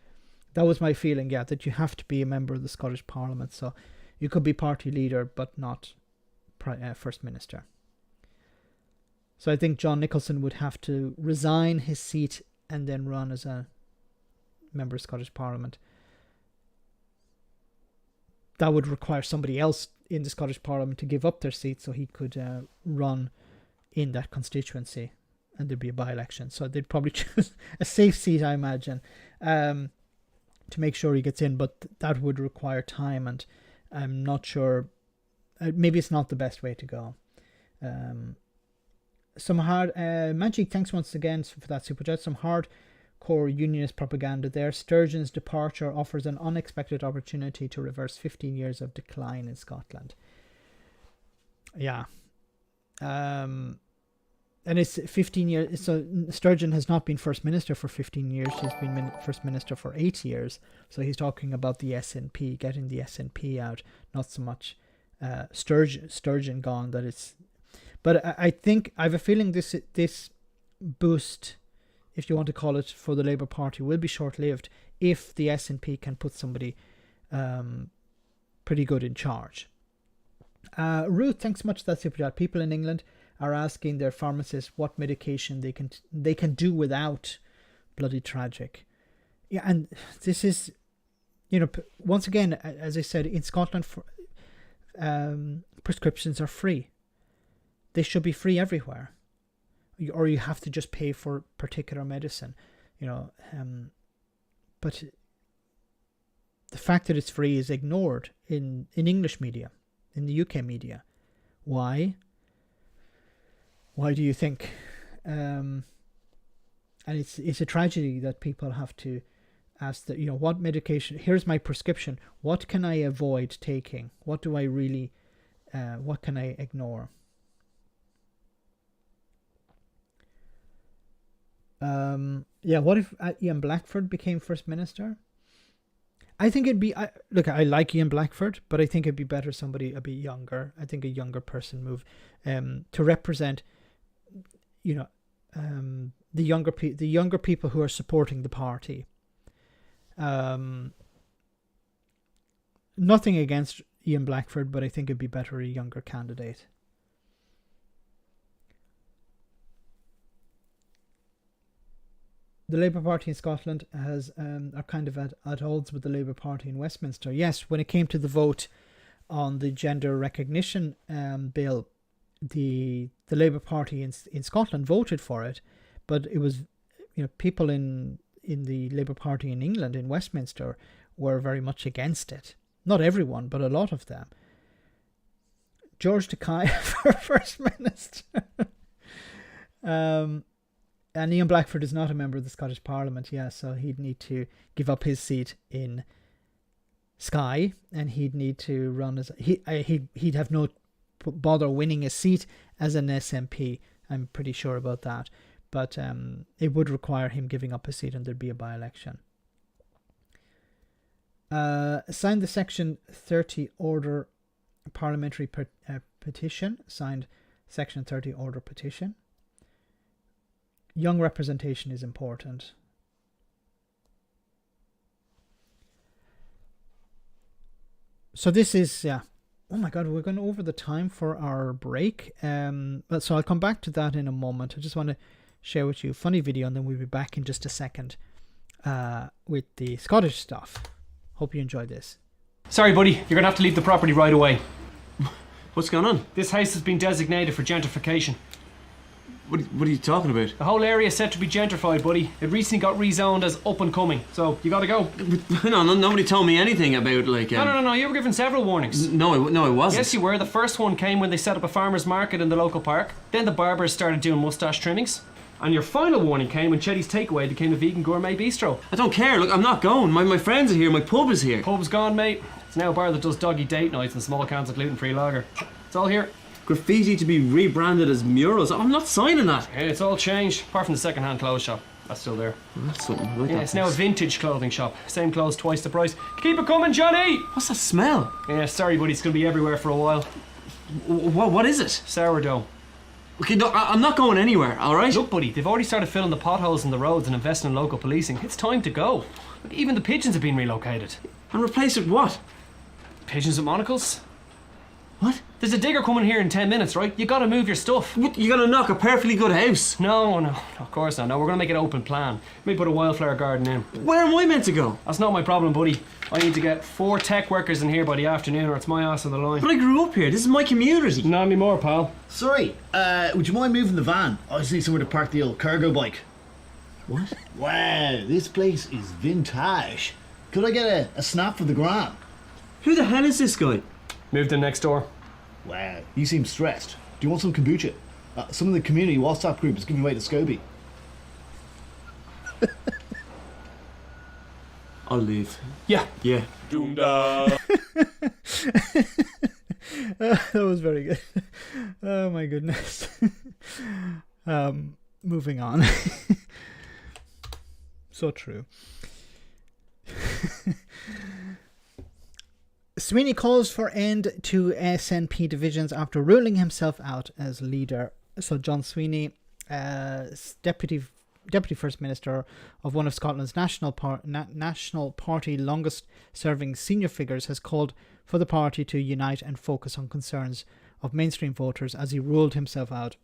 That was my feeling, yeah, that you have to be a member of the Scottish Parliament. So you could be party leader, but not first minister. So I think John Nicholson would have to resign his seat and then run as a member of Scottish Parliament. That would require somebody else in the Scottish Parliament to give up their seat so he could run in that constituency, and there'd be a by-election. So they'd probably choose a safe seat, I imagine, to make sure he gets in, but that would require time, and I'm not sure. Maybe it's not the best way to go. Some hard Magic, thanks once again for that super chat. Some hardcore unionist propaganda there. Sturgeon's departure offers an unexpected opportunity to reverse 15 years of decline in Scotland. Yeah. And it's 15 years. So Sturgeon has not been First Minister for 15 years. She's been First Minister for 8 years. So he's talking about the SNP, getting the SNP out, not so much Sturgeon gone. That it's. But I think, I have a feeling this boost, if you want to call it, for the Labour Party will be short-lived if the SNP can put somebody pretty good in charge. Ruth, thanks so much for that super chat. People in England are asking their pharmacists what medication they can do without. Bloody tragic. Yeah, and this is, once again, as I said, in Scotland, prescriptions are free. They should be free everywhere, or you have to just pay for particular medicine, but the fact that it's free is ignored in English media, in the UK media. Why? Why do you think? And it's a tragedy that people have to ask that, what medication, here's my prescription, what can I avoid taking? What do I really, what can I ignore? What if Ian Blackford became First Minister? I think it'd be, I like Ian Blackford, but I think it'd be better somebody a bit younger. I think a younger person move to represent, the younger people who are supporting the party. Nothing against Ian Blackford, but I think it'd be better a younger candidate. The Labour Party in Scotland are kind of at odds with the Labour Party in Westminster. Yes, when it came to the vote on the gender recognition bill, the Labour Party in Scotland voted for it, but it was, people in the Labour Party in England, in Westminster, were very much against it. Not everyone, but a lot of them. George Takei for First Minister. And Ian Blackford is not a member of the Scottish Parliament, so he'd need to give up his seat in Skye, and he'd need to run as he'd have no bother winning a seat as an SNP. I'm pretty sure about that, but it would require him giving up his seat, and there'd be a by-election. Signed the Section 30 Order Parliamentary petition. Signed Section 30 Order petition. Young representation is important. So this is, oh my God, we're going over the time for our break. So I'll come back to that in a moment. I just want to share with you a funny video, and then we'll be back in just a second with the Scottish stuff. Hope you enjoyed this. Sorry, buddy, you're going to have to leave the property right away. What's going on? This house has been designated for gentrification. What are you talking about? The whole area is set to be gentrified, buddy. It recently got rezoned as up and coming, so you gotta go. No, nobody told me anything about, like... No, you were given several warnings. No, I wasn't. Yes, you were. The first one came when they set up a farmer's market in the local park. Then the barbers started doing moustache trimmings. And your final warning came when Chetty's Takeaway became a vegan gourmet bistro. I don't care. Look, I'm not going. My friends are here. My pub is here. Pub's gone, mate. It's now a bar that does doggy date nights and small cans of gluten-free lager. It's all here. Graffiti to be rebranded as murals. I'm not signing that. Yeah, it's all changed, apart from the second-hand clothes shop. That's still there. Well, that's something. I like Yeah, that it's now a place. vintage clothing shop. Same clothes, twice the price. Keep it coming, Johnny! What's that smell? Yeah, sorry, buddy. It's going to be everywhere for a while. What is it? Sourdough. Okay, no, I'm not going anywhere, alright? Look, buddy, they've already started filling the potholes in the roads and investing in local policing. It's time to go. Look, even the pigeons have been relocated. And replace it with what? Pigeons with monocles? What? There's a digger coming here in 10 minutes, right? You gotta move your stuff. What, you gonna knock a perfectly good house? No, of course not. No, we're gonna make it open plan. Maybe put a wildflower garden in. Where am I meant to go? That's not my problem, buddy. I need to get 4 tech workers in here by the afternoon or it's my ass on the line. But I grew up here. This is my community. Not anymore, pal. Sorry, would you mind moving the van? I just need somewhere to park the old cargo bike. What? Wow, this place is vintage. Could I get a snap for the gram? Who the hell is this guy? Moved in next door. Wow, you seem stressed. Do you want some kombucha? Some of the community WhatsApp group is giving away to Scobie. I'll leave. Yeah. Yeah. That was very good. Oh my goodness. Moving on. So true. Sweeney calls for end to SNP divisions after ruling himself out as leader. So John Sweeney, deputy First Minister of one of Scotland's National Party longest serving senior figures, has called for the party to unite and focus on concerns of mainstream voters as he ruled himself out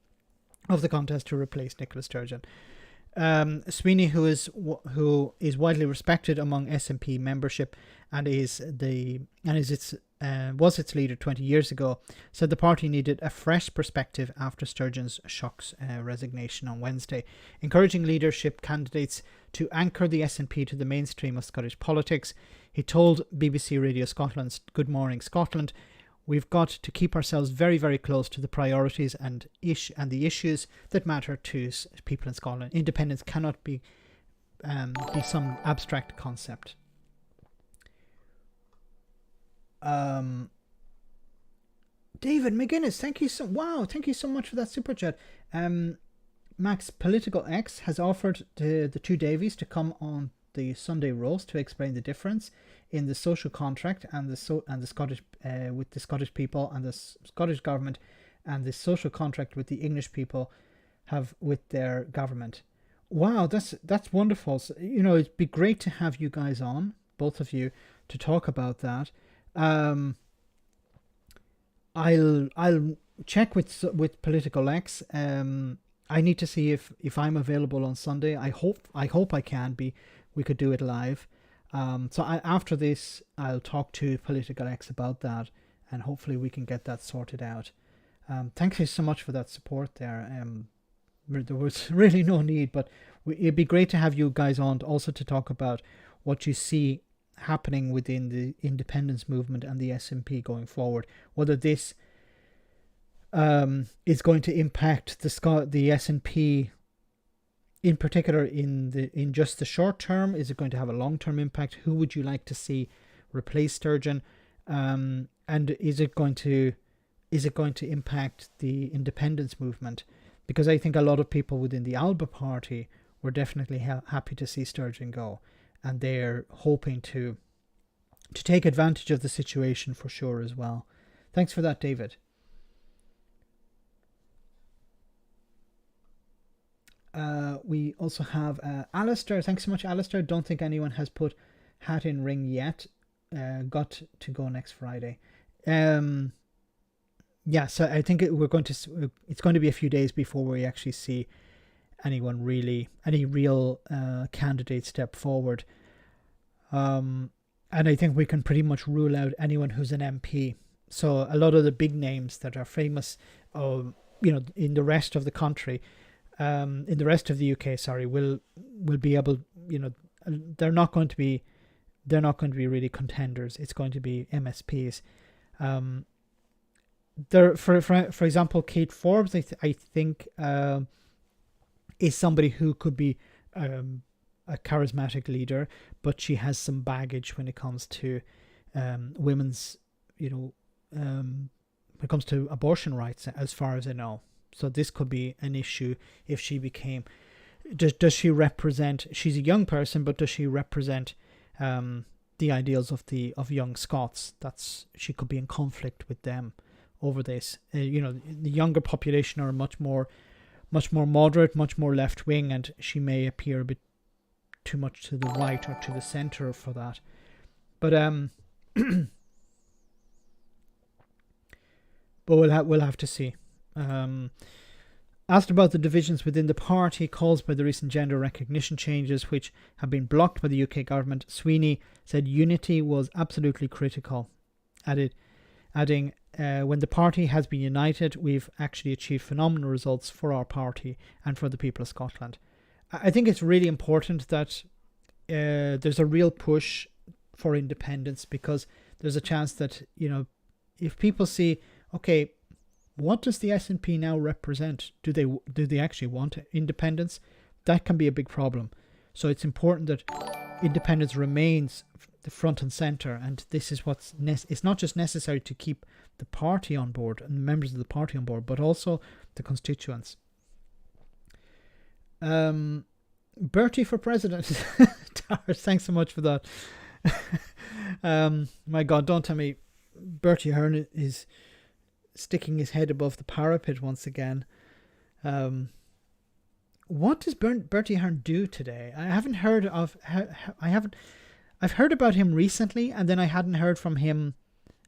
of the contest to replace Nicola Sturgeon. Sweeney, who is widely respected among SNP membership and was its leader 20 years ago, said the party needed a fresh perspective after Sturgeon's shocks resignation on Wednesday, encouraging leadership candidates to anchor the SNP to the mainstream of Scottish politics. He told BBC Radio Scotland's Good Morning Scotland, "We've got to keep ourselves very, very close to the priorities and the issues that matter to people in Scotland. Independence cannot be some abstract concept." David McGuinness, thank you so much for that super chat. Max Political X has offered the two Davies to come on the Sunday roast to explain the difference in the social contract and the Scottish with the Scottish people and the Scottish government, and the social contract with the English people have with their government. Wow, that's wonderful. So, it'd be great to have you guys on, both of you, to talk about that. I'll check with Political X. I need to see if I'm available on Sunday. I hope I can be. We could do it live. So after this, I'll talk to Political X about that, and hopefully we can get that sorted out. Thank you so much for that support there. There was really no need, but it'd be great to have you guys on also to talk about what you see happening within the independence movement and the SNP going forward. Whether this is going to impact the SNP in particular in just the short term. Is it going to have a long-term impact? Who would you like to see replace Sturgeon? And is it going to impact the independence movement? Because I think a lot of people within the Alba party were definitely happy to see Sturgeon go, and they're hoping to take advantage of the situation for sure as well. Thanks for that, David. We also have Alistair. Thanks so much, Alistair. Don't think anyone has put hat in ring yet. Got to go next Friday. Yeah, so I think it's going to be a few days before we actually see any real candidate step forward. And I think we can pretty much rule out anyone who's an MP. So a lot of the big names that are famous, in the rest of the country, in the rest of the UK, will be able, they're not going to be really contenders. It's going to be MSPs. For example, Kate Forbes, I think is somebody who could be a charismatic leader, but she has some baggage when it comes to women's, when it comes to abortion rights, as far as I know. So this could be an issue if she became. Does she represent? She's a young person, but does she represent the ideals of young Scots? She could be in conflict with them over this. The younger population are much more moderate, much more left wing, and she may appear a bit too much to the right or to the centre for that. But but we'll have to see. Asked about the divisions within the party caused by the recent gender recognition changes, which have been blocked by the UK government, Sweeney said unity was absolutely critical, adding, when the party has been united, we've actually achieved phenomenal results for our party and for the people of Scotland. I think it's really important that there's a real push for independence, because there's a chance that, if people see, okay, what does the SNP now represent? Do they actually want independence? That can be a big problem. So it's important that independence remains the front and centre, and this is it's not just necessary to keep the party on board and members of the party on board, but also the constituents. Bertie for president. Towers, thanks so much for that. My God, don't tell me Bertie Ahern is sticking his head above the parapet once again. What does Bertie Ahern do today? I haven't heard of. I've heard about him recently, and then I hadn't heard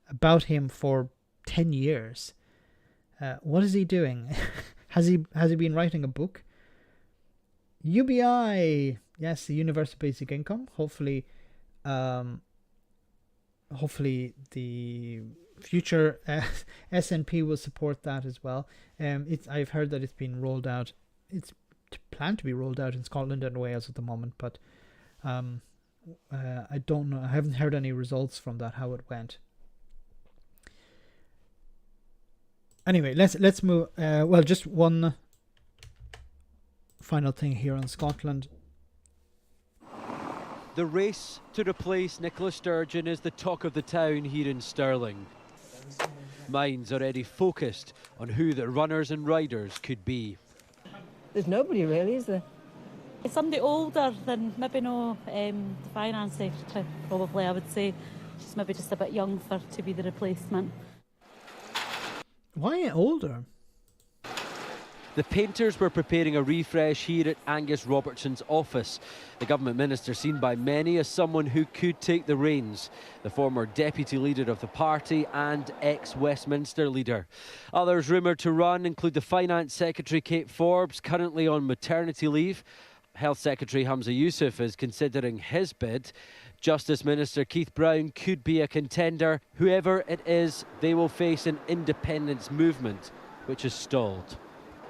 about him for 10 years. What is he doing? Has he been writing a book? UBI, yes, the Universal Basic Income. Hopefully the future SNP will support that as well. I've heard that it's been rolled out. It's planned to be rolled out in Scotland and Wales at the moment, but I don't know. I haven't heard any results from that, how it went. Anyway, let's move. Just one final thing here on Scotland. The race to replace Nicola Sturgeon is the talk of the town here in Stirling. Minds already focused on who the runners and riders could be. There's nobody really, is there? It's somebody older than maybe the finance secretary, probably, I would say. She's maybe just a bit young to be the replacement. Why older? The painters were preparing a refresh here at Angus Robertson's office. The government minister seen by many as someone who could take the reins. The former deputy leader of the party and ex-Westminster leader. Others rumoured to run include the Finance Secretary Kate Forbes, currently on maternity leave. Health Secretary Hamza Yousaf is considering his bid. Justice Minister Keith Brown could be a contender. Whoever it is, they will face an independence movement, which is stalled.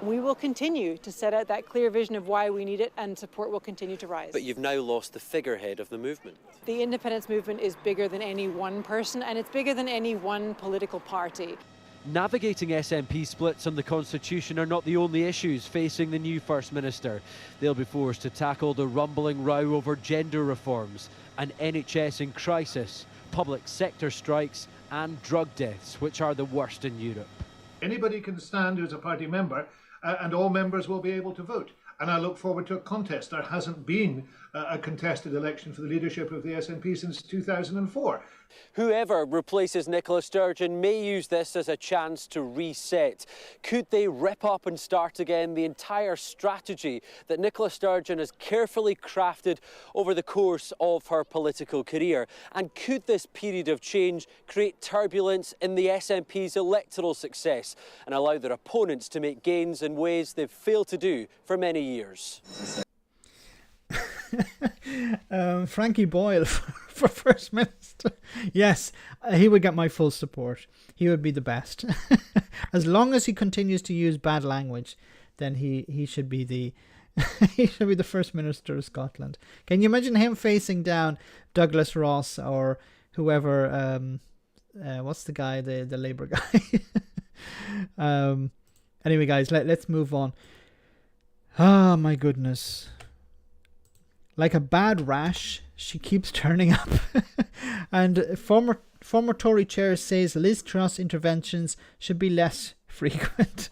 We will continue to set out that clear vision of why we need it, and support will continue to rise. But you've now lost the figurehead of the movement. The independence movement is bigger than any one person, and it's bigger than any one political party. Navigating SNP splits on the Constitution are not the only issues facing the new First Minister. They'll be forced to tackle the rumbling row over gender reforms, an NHS in crisis, public sector strikes and drug deaths, which are the worst in Europe. Anybody can stand who's a party member, and all members will be able to vote. And I look forward to a contest. There hasn't been a contested election for the leadership of the SNP since 2004. Whoever replaces Nicola Sturgeon may use this as a chance to reset. Could they rip up and start again the entire strategy that Nicola Sturgeon has carefully crafted over the course of her political career? And could this period of change create turbulence in the SNP's electoral success and allow their opponents to make gains in in ways they've failed to do for many years. Frankie Boyle for First Minister. Yes, he would get my full support. He would be the best. As long as he continues to use bad language, then he should be the he should be the First Minister of Scotland. Can you imagine him facing down Douglas Ross or whoever? What's the guy, the Labour guy? Anyway, guys, let's move on. Oh my goodness. Like a bad rash, she keeps turning up. And former Tory chair says Liz Truss interventions should be less frequent.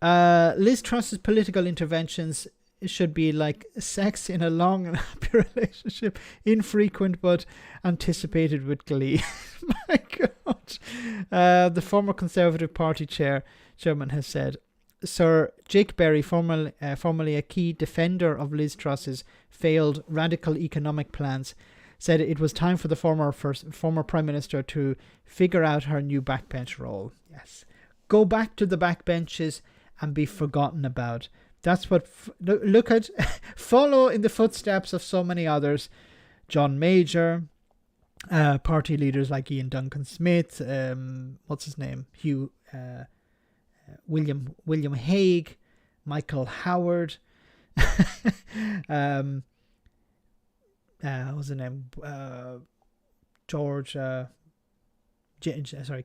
Liz Truss's political interventions should be like sex in a long and happy relationship, infrequent but anticipated with glee. My God. The former Conservative Party chairman has said, Sir Jake Berry, formerly a key defender of Liz Truss's failed radical economic plans, said it was time for the former Prime Minister to figure out her new backbench role. Yes. Go back to the backbenches and be forgotten about. That's what... look at... follow in the footsteps of so many others. John Major, party leaders like Ian Duncan Smith, what's his name? William Hague, Michael Howard, what was the name?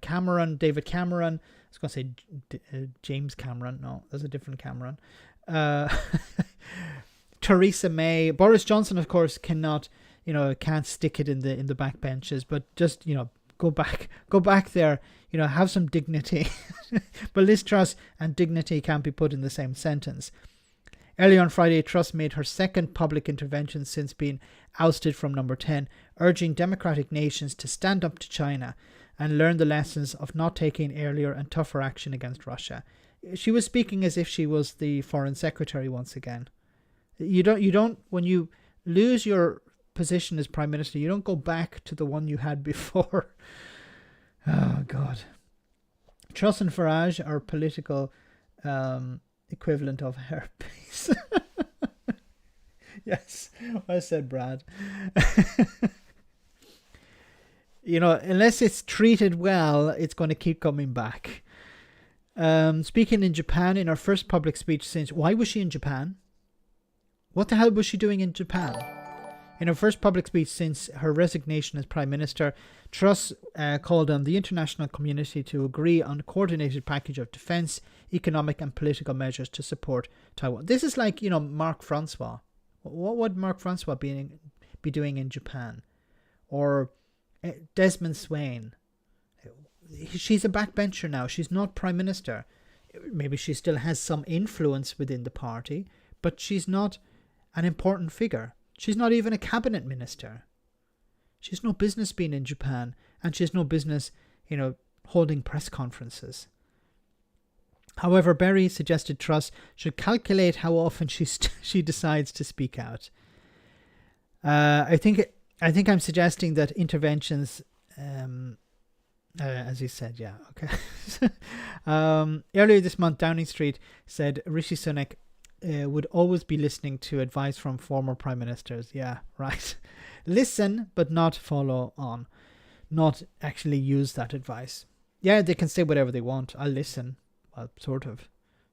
Cameron, David Cameron. I was going to say James Cameron. No, there's a different Cameron. Theresa May, Boris Johnson, of course, can't stick it in the backbenches, but just go back there. Have some dignity. But Liz Truss and dignity can't be put in the same sentence. Early on Friday, Truss made her second public intervention since being ousted from number 10, urging democratic nations to stand up to China and learn the lessons of not taking earlier and tougher action against Russia. She was speaking as if she was the Foreign Secretary once again. You don't when you lose your position as Prime Minister, you don't go back to the one you had before. Oh, God. Truss and Farage are political equivalent of herpes. Yes, I said Brad. Unless it's treated well, it's going to keep coming back. Speaking in Japan in her first public speech since... Why was she in Japan? What the hell was she doing in Japan? In her first public speech since her resignation as Prime Minister, Truss called on the international community to agree on a coordinated package of defence, economic and political measures to support Taiwan. This is like, Mark Francois. What would Mark Francois be doing in Japan? Or Desmond Swayne. She's a backbencher now. She's not Prime Minister. Maybe she still has some influence within the party, but she's not an important figure. She's not even a cabinet minister. She has no business being in Japan, and she has no business, holding press conferences. However, Berry suggested Truss should calculate how often she decides to speak out. I think I'm suggesting that interventions, as you said, yeah, okay. Earlier this month, Downing Street said Rishi Sunak would always be listening to advice from former prime ministers. Yeah, right. Listen, but not follow on. Not actually use that advice. Yeah, they can say whatever they want. I'll listen. Well, sort of.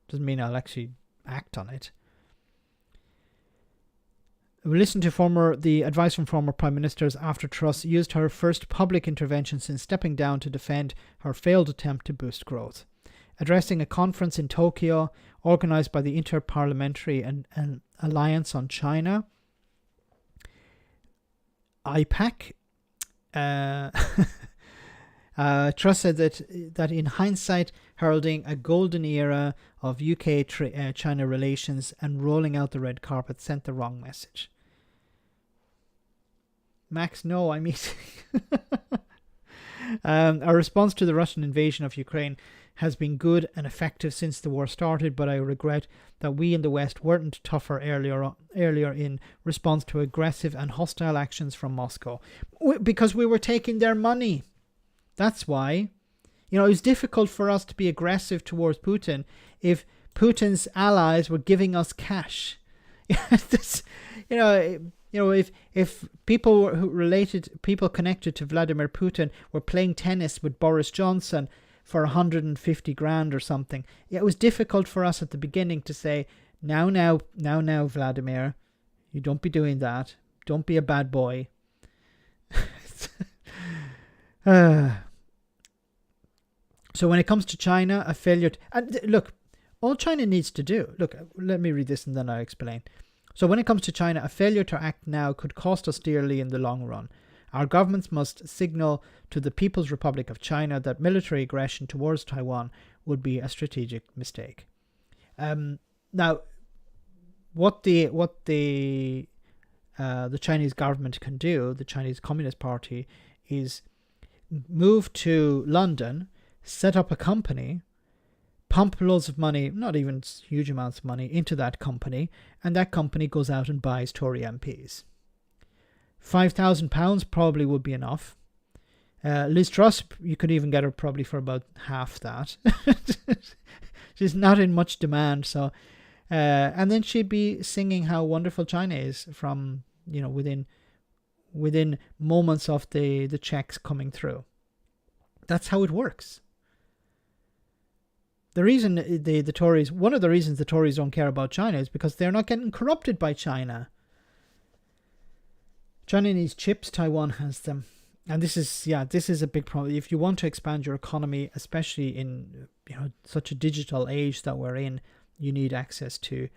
Doesn't mean I'll actually act on it. We listened to the advice from former prime ministers after Truss used her first public intervention since stepping down to defend her failed attempt to boost growth. Addressing a conference in Tokyo organised by the Inter-Parliamentary and Alliance on China, IPAC, Truss said that in hindsight, heralding a golden era of UK-China relations and rolling out the red carpet sent the wrong message. Max, no, I'm eating. Our response to the Russian invasion of Ukraine has been good and effective since the war started, but I regret that we in the West weren't tougher earlier in response to aggressive and hostile actions from Moscow. Because we were taking their money. That's why. You know, it was difficult for us to be aggressive towards Putin if Putin's allies were giving us cash. This, if people people connected to Vladimir Putin were playing tennis with Boris Johnson for 150 grand or something, it was difficult for us at the beginning to say, now, Vladimir, you don't be doing that. Don't be a bad boy. So when it comes to China, a failure... and look, all China needs to do... Look, let me read this and then I'll explain. So when it comes to China, a failure to act now could cost us dearly in the long run. Our governments must signal to the People's Republic of China that military aggression towards Taiwan would be a strategic mistake. Now, what the Chinese government can do, the Chinese Communist Party, is move to London, set up a company, pump loads of money, not even huge amounts of money, into that company, and that company goes out and buys Tory MPs. £5,000 probably would be enough. Liz Truss, you could even get her probably for about half that. She's not in much demand, so... and then she'd be singing how wonderful China is from, within moments of the checks coming through. That's how it works. The reason the Tories, one of the reasons the Tories don't care about China is because they're not getting corrupted by China. China needs chips, Taiwan has them. And this is a big problem. If you want to expand your economy, especially in such a digital age that we're in, you need access to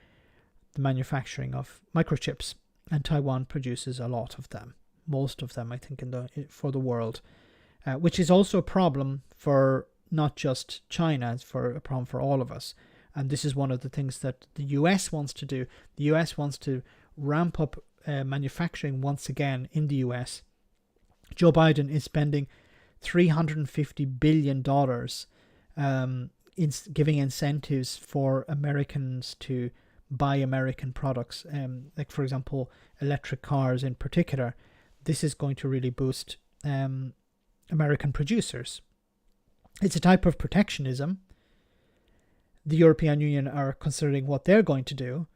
the manufacturing of microchips, and Taiwan produces a lot of them, most of them, I think, for the world, which is also a problem for not just China, it's a problem for all of us. And this is one of the things that the US wants to do. The US wants to ramp up manufacturing once again in the US. Joe Biden is spending $350 billion in giving incentives for Americans to buy American products. Like, for example, electric cars in particular. This is going to really boost American producers. It's a type of protectionism. The European Union are considering what they're going to do,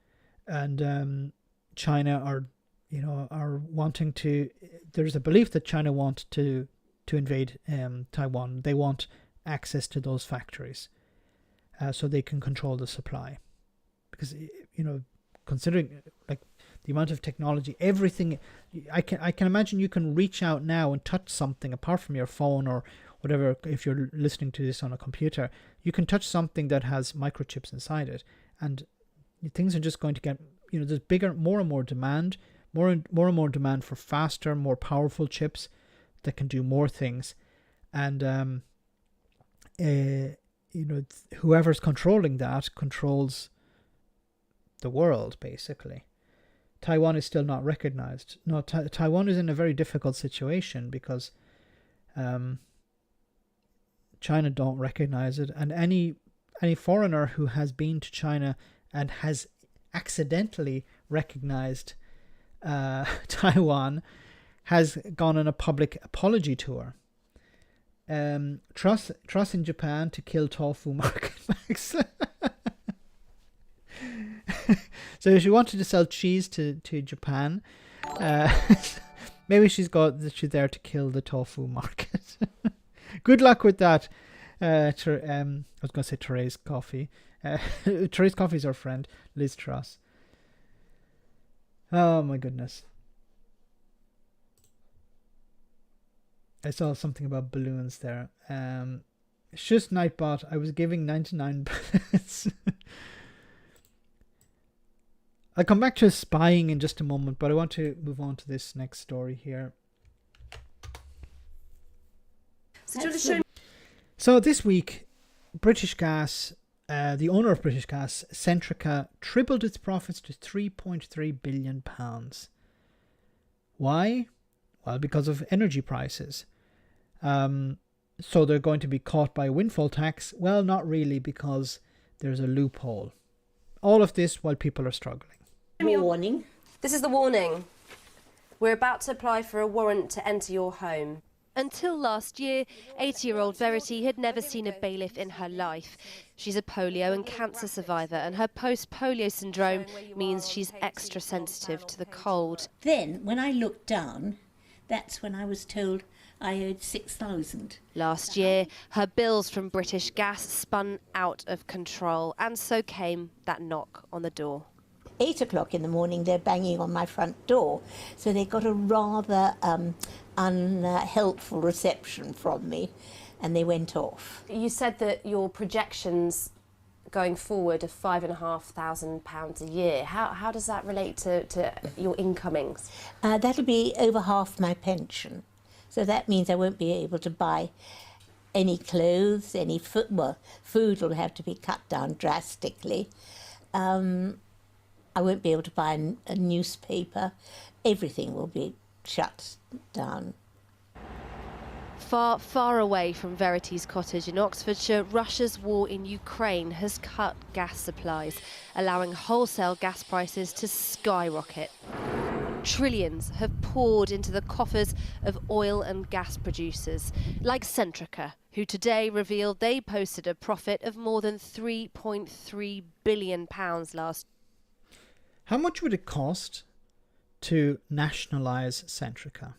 and China are wanting to. There's a belief that China want to invade Taiwan. They want access to those factories, so they can control the supply. Because considering like the amount of technology, everything, I can imagine you can reach out now and touch something apart from your phone or whatever. If you're listening to this on a computer, you can touch something that has microchips inside it, and things are just going to get, there's more and more demand, more and more demand for faster, more powerful chips that can do more things, and whoever's controlling that controls the world, basically. Taiwan is still not recognized. No, Taiwan is in a very difficult situation because China don't recognize it, and any foreigner who has been to China and has accidentally recognized Taiwan has gone on a public apology tour. Truss in Japan to kill tofu market max. So if she wanted to sell cheese to Japan, maybe she's there to kill the tofu market. Good luck with that. I was going to say Therese Coffey. Therese Coffey's our friend, Liz Truss. Oh my goodness. I saw something about balloons there. Just Nightbot, I was giving 99 balloons. I'll come back to spying in just a moment, but I want to move on to this next story here. So this week, British Gas, the owner of British Gas, Centrica, tripled its profits to £3.3 billion. Why? Well, because of energy prices. So they're going to be caught by a windfall tax? Well, not really, because there's a loophole. All of this while people are struggling. Warning. This is the warning. We're about to apply for a warrant to enter your home. Until last year, 80-year-old Verity had never seen a bailiff in her life. She's a polio and cancer survivor, and her post-polio syndrome means she's extra sensitive to the cold. Then, when I looked down, that's when I was told I owed 6,000. Last year, her bills from British Gas spun out of control, and so came that knock on the door. 8 o'clock in the morning, they're banging on my front door, so they got a rather unhelpful reception from me, and they went off. You said that your projections going forward are £5,500 a year. How does that relate to your incomings? That'll be over half my pension, so that means I won't be able to buy any clothes, any food. Well, food will have to be cut down drastically. I won't be able to buy a newspaper. Everything will be shut down. Far, far away from Verity's cottage in Oxfordshire, Russia's war in Ukraine has cut gas supplies, allowing wholesale gas prices to skyrocket. Trillions have poured into the coffers of oil and gas producers, like Centrica, who today revealed they posted a profit of more than £3.3 billion last year. How much would it cost to nationalise Centrica?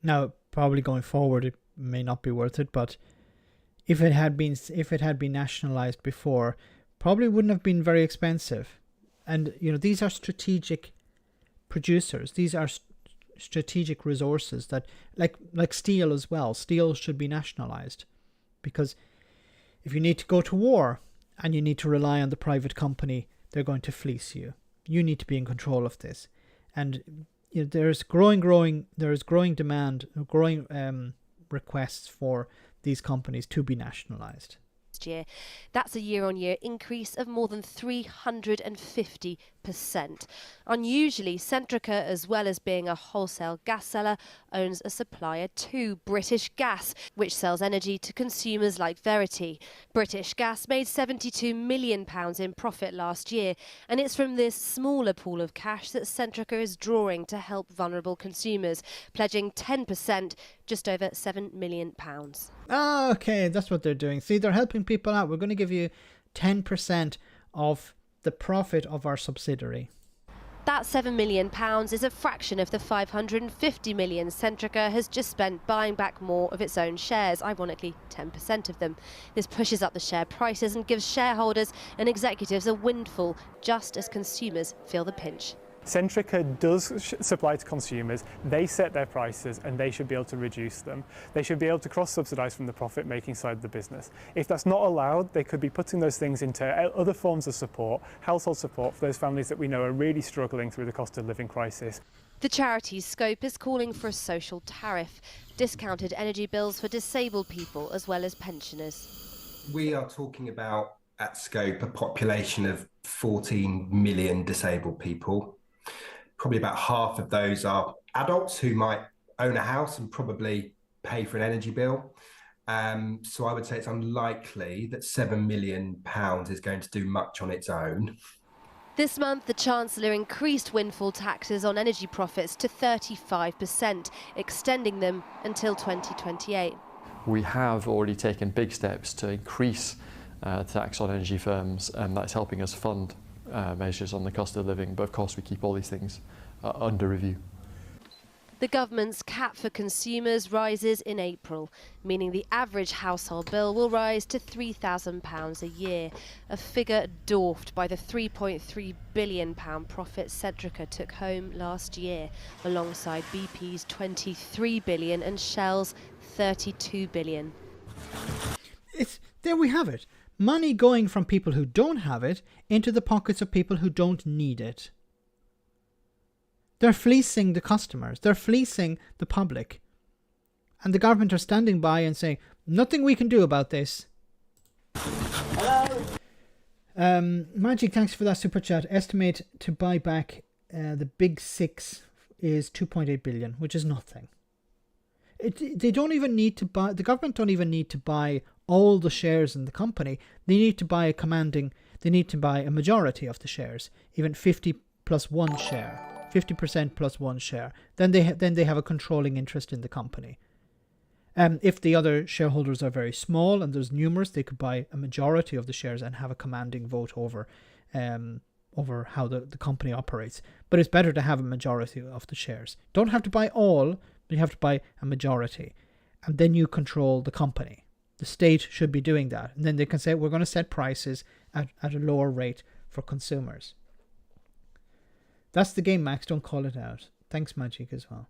Now, probably going forward, it may not be worth it, but if it had been nationalised before, probably wouldn't have been very expensive. And these are strategic producers. These are strategic resources that, like steel as well. Steel should be nationalised, because if you need to go to war and you need to rely on the private company, they're going to fleece you. You need to be in control of this. And there's growing demand, growing requests for these companies to be nationalised. Year. That's a year-on-year increase of more than 350%. Unusually, Centrica, as well as being a wholesale gas seller, owns a supplier too, British Gas, which sells energy to consumers like Verity. British Gas made £72 million in profit last year, and it's from this smaller pool of cash that Centrica is drawing to help vulnerable consumers, pledging 10%, just over £7 million. Ah, okay, that's what they're doing. See, they're helping people out. We're going to give you 10% of the profit of our subsidiary. That £7 million is a fraction of the £550 million Centrica has just spent buying back more of its own shares, ironically 10% of them. This pushes up the share prices and gives shareholders and executives a windfall, just as consumers feel the pinch. Centrica does supply to consumers, they set their prices and they should be able to reduce them. They should be able to cross-subsidise from the profit-making side of the business. If that's not allowed, they could be putting those things into other forms of support, household support for those families that we know are really struggling through the cost of living crisis. The charity's scope is calling for a social tariff, discounted energy bills for disabled people as well as pensioners. We are talking about, at scope, a population of 14 million disabled people. Probably about half of those are adults who might own a house and probably pay for an energy bill. So I would say it's unlikely that £7 million is going to do much on its own. This month, the Chancellor increased windfall taxes on energy profits to 35%, extending them until 2028. We have already taken big steps to increase tax on energy firms, and that's helping us fund measures on the cost of living, but of course we keep all these things under review. The government's cap for consumers rises in April, meaning the average household bill will rise to £3,000 a year, a figure dwarfed by the £3.3 billion profit Centrica took home last year, alongside BP's £23 billion and Shell's £32 billion. There we have it. Money going from people who don't have it into the pockets of people who don't need it. They're fleecing the customers. They're fleecing the public. And the government are standing by and saying, nothing we can do about this. Hello. Magic, thanks for that super chat. Estimate to buy back the big six is 2.8 billion, which is nothing. They don't even need to buy, the government don't even need to buy all the shares in the company. They need to buy a majority of the shares, even 50 plus 1 share. 50% plus one share. Then they have a controlling interest in the company. If the other shareholders are very small and there's numerous, they could buy a majority of the shares and have a commanding vote over how the company operates. But it's better to have a majority of the shares. Don't have to buy all, but you have to buy a majority. And then you control the company. The state should be doing that. And then they can say, we're going to set prices at a lower rate for consumers. That's the game, Max. Don't call it out. Thanks, Magic, as well.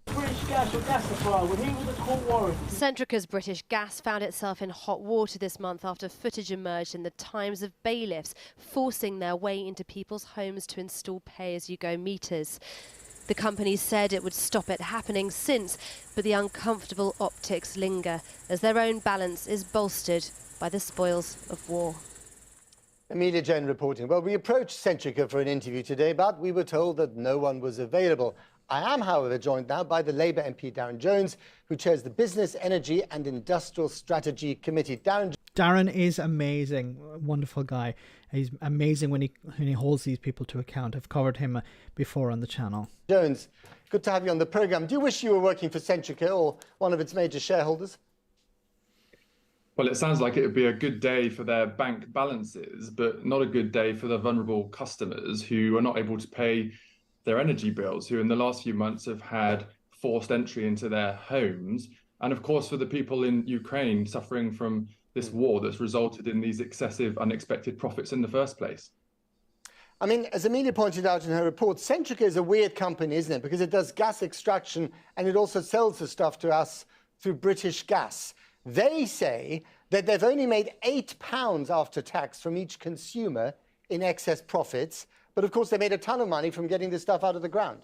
British Gas or gas supply, we're here with a court warrant. Centrica's British Gas found itself in hot water this month after footage emerged in the Times of bailiffs forcing their way into people's homes to install pay-as-you-go meters. The company said it would stop it happening since, but the uncomfortable optics linger as their own balance is bolstered by the spoils of war. Amelia Jane reporting. Well, we approached Centrica for an interview today, but we were told that no one was available. I am, however, joined now by the Labour MP Darren Jones, who chairs the Business, Energy and Industrial Strategy Committee. Darren is amazing, wonderful guy. He's amazing when he holds these people to account. I've covered him before on the channel. Jones, good to have you on the programme. Do you wish you were working for Centrica or one of its major shareholders? Well, it sounds like it would be a good day for their bank balances, but not a good day for the vulnerable customers who are not able to pay their energy bills, who in the last few months have had forced entry into their homes. And of course, for the people in Ukraine suffering from this war that's resulted in these excessive, unexpected profits in the first place. I mean, as Amelia pointed out in her report, Centrica is a weird company, isn't it? Because it does gas extraction and it also sells the stuff to us through British Gas. They say that they've only made £8 after tax from each consumer in excess profits. But of course, they made a ton of money from getting this stuff out of the ground.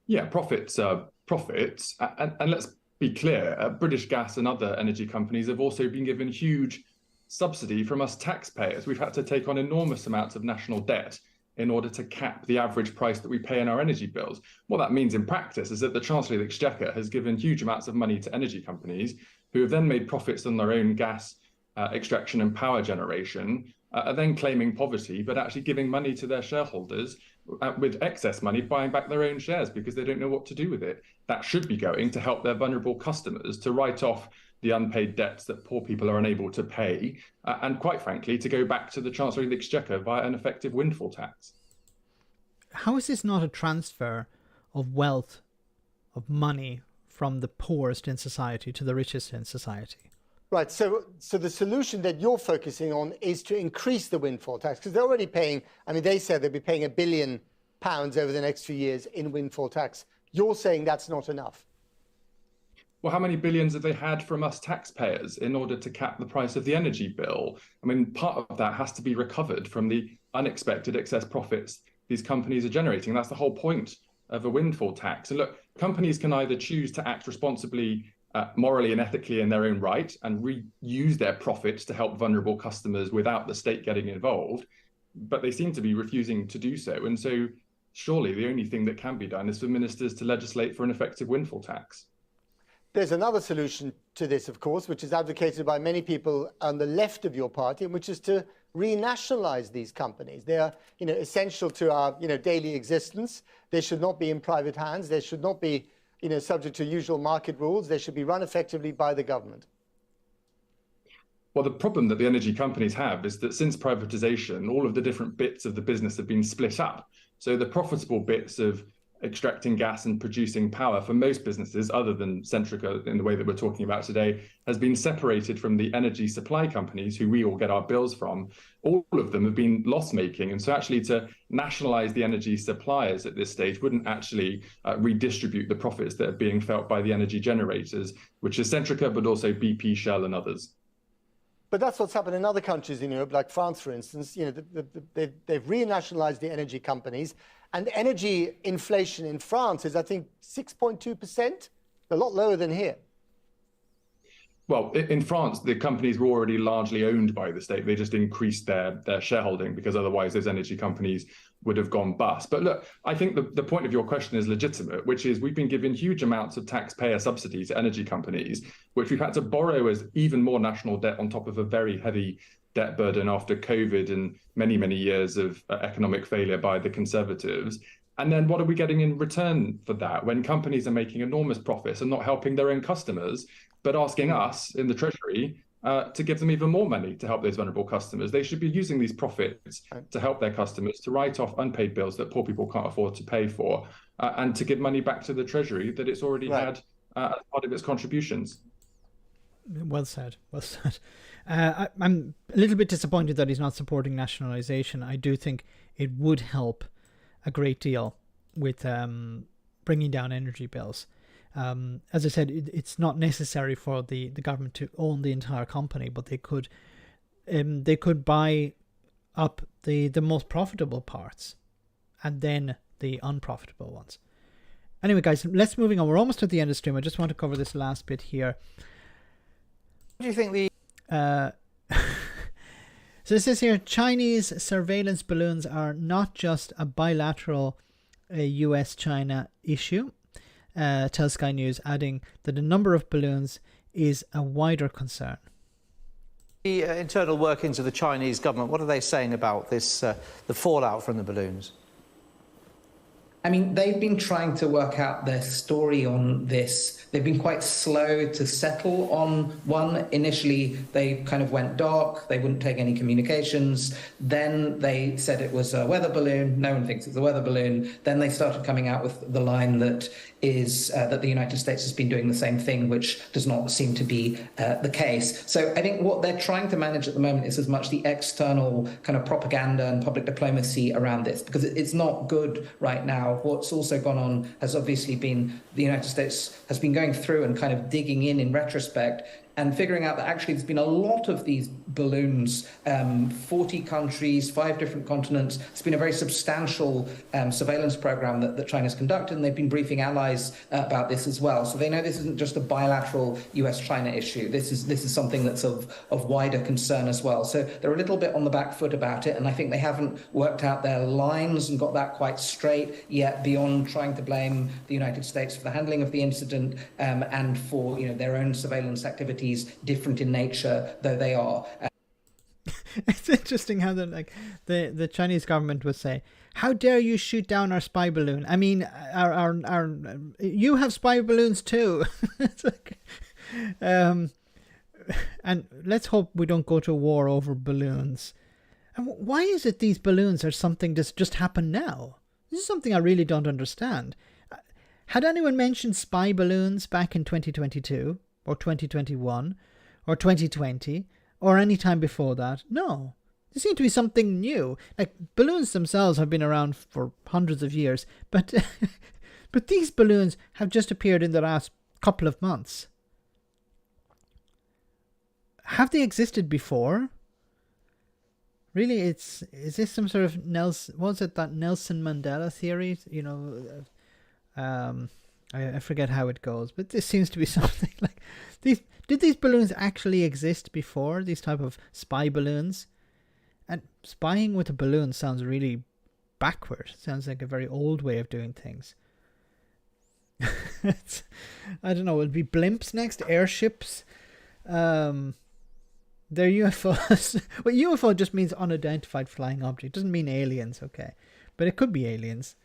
Yeah, profits are profits. And let's be clear, British Gas and other energy companies have also been given huge subsidy from us taxpayers. We've had to take on enormous amounts of national debt in order to cap the average price that we pay in our energy bills. What that means in practice is that the Chancellor of the Exchequer has given huge amounts of money to energy companies who have then made profits on their own gas extraction and power generation, are then claiming poverty, but actually giving money to their shareholders with excess money, buying back their own shares because they don't know what to do with it. That should be going to help their vulnerable customers, to write off the unpaid debts that poor people are unable to pay, and quite frankly, to go back to the Chancellor of the Exchequer via an effective windfall tax. How is this not a transfer of wealth, of money, from the poorest in society to the richest in society? Right, so the solution that you're focusing on is to increase the windfall tax, because they're already paying, I mean, they said they'll be paying £1 billion over the next few years in windfall tax. You're saying that's not enough. Well, how many billions have they had from us taxpayers in order to cap the price of the energy bill? I mean, part of that has to be recovered from the unexpected excess profits these companies are generating. That's the whole point of a windfall tax. And look, companies can either choose to act responsibly morally and ethically in their own right and reuse their profits to help vulnerable customers without the state getting involved, but they seem to be refusing to do so. And so surely the only thing that can be done is for ministers to legislate for an effective windfall tax. There's another solution to this, of course, which is advocated by many people on the left of your party, which is to renationalize these companies. They are, essential to our, daily existence. They should not be in private hands. They should not be subject to usual market rules. They should be run effectively by the government. Well, the problem that the energy companies have is that since privatization, all of the different bits of the business have been split up. So the profitable bits of extracting gas and producing power for most businesses, other than Centrica in the way that we're talking about today, has been separated from the energy supply companies who we all get our bills from. All of them have been loss-making. And so actually to nationalize the energy suppliers at this stage wouldn't actually redistribute the profits that are being felt by the energy generators, which is Centrica, but also BP, Shell and others. But that's what's happened in other countries in Europe, like France, for instance. They've renationalized the energy companies. And energy inflation in France is, I think, 6.2%, a lot lower than here. Well, in France, the companies were already largely owned by the state. They just increased their shareholding because otherwise those energy companies would have gone bust. But look, I think the point of your question is legitimate, which is we've been given huge amounts of taxpayer subsidies to energy companies, which we've had to borrow as even more national debt on top of a very heavy debt burden after COVID and many, many years of economic failure by the Conservatives. And then what are we getting in return for that when companies are making enormous profits and not helping their own customers, but asking us in the Treasury to give them even more money to help those vulnerable customers? They should be using these profits to help their customers, to write off unpaid bills that poor people can't afford to pay for, and to give money back to the Treasury that it's already had as part of its contributions. Well said. Well said. I'm a little bit disappointed that he's not supporting nationalisation. I do think it would help a great deal with bringing down energy bills. As I said, it's not necessary for the government to own the entire company, but they could buy up the most profitable parts and then the unprofitable ones. Anyway, guys, let's moving on. We're almost at the end of the stream. I just want to cover this last bit here. What do you think the... So it says here, Chinese surveillance balloons are not just a bilateral US-China issue, tells Sky News, adding that the number of balloons is a wider concern. The internal workings of the Chinese government, what are they saying about this, the fallout from the balloons? I mean, they've been trying to work out their story on this. They've been quite slow to settle on one. Initially, they kind of went dark. They wouldn't take any communications. Then they said it was a weather balloon. No one thinks it's a weather balloon. Then they started coming out with the line that is that the United States has been doing the same thing, which does not seem to be the case. So I think what they're trying to manage at the moment is as much the external kind of propaganda and public diplomacy around this, because it's not good right now. What's also gone on has obviously been the United States has been going through and kind of digging in retrospect and figuring out that actually there's been a lot of these balloons, 40 countries, 5 different continents. It's been a very substantial surveillance program that China's conducted, and they've been briefing allies about this as well. So they know this isn't just a bilateral US-China issue. This is something that's of wider concern as well. So they're a little bit on the back foot about it, and I think they haven't worked out their lines and got that quite straight yet, beyond trying to blame the United States for the handling of the incident and for their own surveillance activities, different in nature though they are. It's interesting how the Chinese government would say, "How dare you shoot down our spy balloon? I mean, our you have spy balloons too." It's like, and let's hope we don't go to war over balloons. And why is it these balloons are something that's just happened now? This is something I really don't understand. Had anyone mentioned spy balloons back in 2022 or 2021 or 2020 or any time before that? No. There seemed to be something new. Like, balloons themselves have been around for hundreds of years, but but these balloons have just appeared in the last couple of months. Have they existed before? Really, is this some sort of Nelson Mandela theory? I forget how it goes, but this seems to be something like these. Did these balloons actually exist before? These type of spy balloons? And spying with a balloon sounds really backward. Sounds like a very old way of doing things. I don't know. Will it be blimps next? Airships? They're UFOs. Well, UFO just means unidentified flying object. It doesn't mean aliens, okay? But it could be aliens.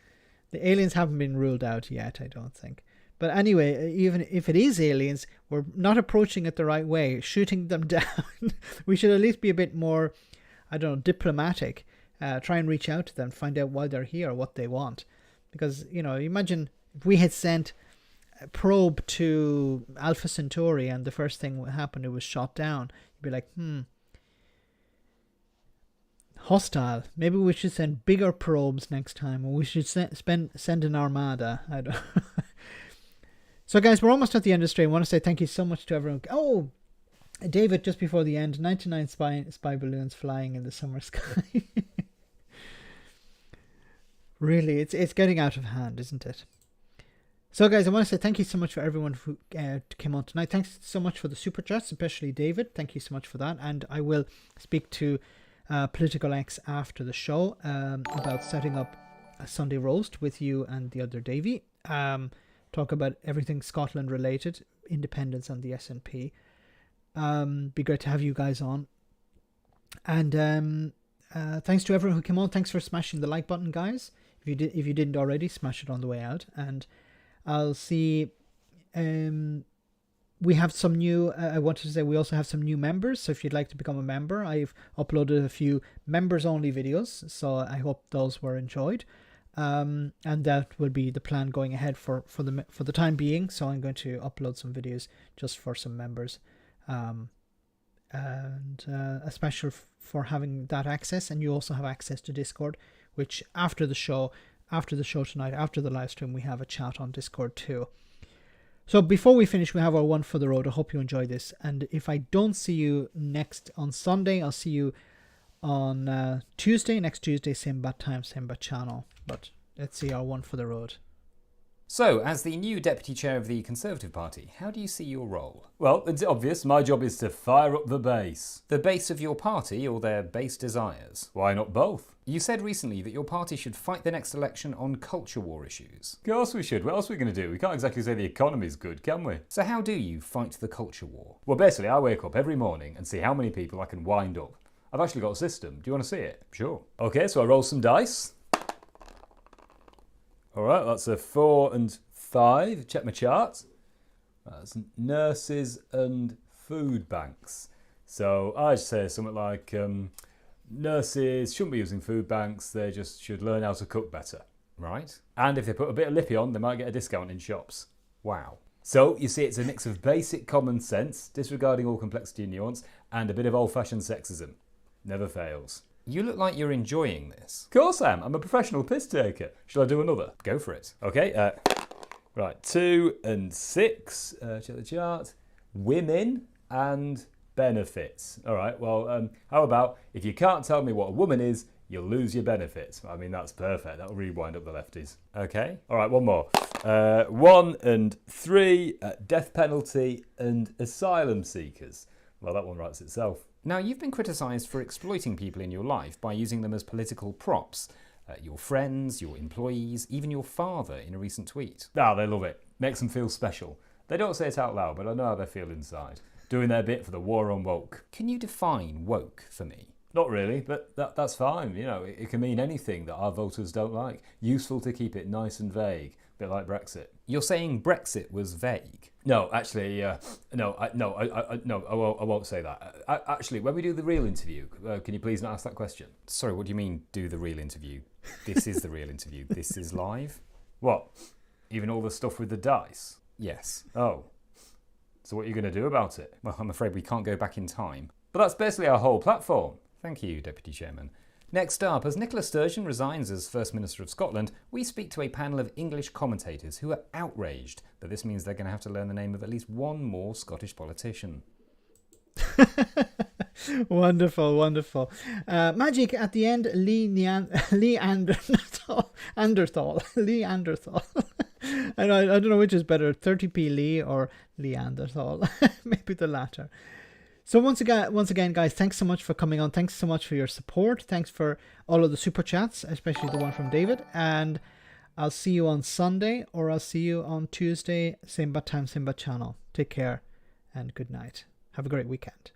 The aliens haven't been ruled out yet, I don't think. But anyway, even if it is aliens, we're not approaching it the right way. Shooting them down. We should at least be a bit more, I don't know, diplomatic. Try and reach out to them, find out why they're here, what they want. Because, imagine if we had sent a probe to Alpha Centauri and the first thing that happened, it was shot down. You'd be like, hostile. Maybe we should send bigger probes next time, or we should send an armada. I don't. So, guys, we're almost at the end of the stream. I want to say thank you so much to everyone. Oh, David, just before the end, 99 spy balloons flying in the summer sky. Really, it's getting out of hand, isn't it? So, guys, I want to say thank you so much for everyone who came on tonight. Thanks so much for the super chats, especially David. Thank you so much for that. And I will speak to Political X after the show about setting up a Sunday roast with you and the other Davey. Talk about everything Scotland related, independence and the SNP. Be great to have you guys on. And thanks to everyone who came on. Thanks for smashing the like button, guys. If you didn't already, smash it on the way out. And I'll see. We have some new. I wanted to say we also have some new members. So if you'd like to become a member, I've uploaded a few members only videos. So I hope those were enjoyed. And that will be the plan going ahead for the time being. So I'm going to upload some videos just for some members. And a special for having that access. And you also have access to Discord, which after the show tonight, after the live stream, we have a chat on Discord too. So before we finish, we have our one for the road. I hope you enjoy this. And if I don't see you next on Sunday, I'll see you on Tuesday, next Tuesday, same bad time, same bad channel. But let's see our one for the road. So, as the new Deputy Chair of the Conservative Party, how do you see your role? Well, it's obvious. My job is to fire up the base. The base of your party or their base desires? Why not both? You said recently that your party should fight the next election on culture war issues. Of course we should. What else are we going to do? We can't exactly say the economy's good, can we? So how do you fight the culture war? Well, basically, I wake up every morning and see how many people I can wind up. I've actually got a system. Do you want to see it? Sure. Okay, so I roll some dice. Alright, that's a 4 and 5. Check my chart. That's nurses and food banks. So I say something like, nurses shouldn't be using food banks, they just should learn how to cook better. Right. And if they put a bit of lippy on, they might get a discount in shops. Wow. So, you see, it's a mix of basic common sense, disregarding all complexity and nuance, and a bit of old-fashioned sexism. Never fails. You look like you're enjoying this. Of course I am. I'm a professional piss taker. Shall I do another? Go for it. Okay. Right. 2 and 6. Check the chart. Women and benefits. All right. Well, how about if you can't tell me what a woman is, you'll lose your benefits. I mean, that's perfect. That'll really wind up the lefties. Okay. All right. One more. 1 and 3. Death penalty and asylum seekers. Well, that one writes itself. Now, you've been criticised for exploiting people in your life by using them as political props. Your friends, your employees, even your father in a recent tweet. Ah, they love it. Makes them feel special. They don't say it out loud, but I know how they feel inside. Doing their bit for the war on woke. Can you define woke for me? Not really, but that's fine. You know, it can mean anything that our voters don't like. Useful to keep it nice and vague. A bit like Brexit. You're saying Brexit was vague? No, actually, I won't say that. Actually, when we do the real interview, can you please not ask that question? Sorry, what do you mean, do the real interview? This is the real interview. This is live? What? Even all the stuff with the dice? Yes. Oh. So what are you going to do about it? Well, I'm afraid we can't go back in time. But that's basically our whole platform. Thank you, Deputy Chairman. Next up, as Nicola Sturgeon resigns as First Minister of Scotland, we speak to a panel of English commentators who are outraged that this means they're going to have to learn the name of at least one more Scottish politician. Wonderful, wonderful. Magic at the end, Lee Anderthal. I don't know which is better, 30p Lee or Leanderthal. Maybe the latter. So once again, guys, thanks so much for coming on. Thanks so much for your support. Thanks for all of the super chats, especially the one from David. And I'll see you on Sunday, or I'll see you on Tuesday, same bad time, same bad channel. Take care and good night. Have a great weekend.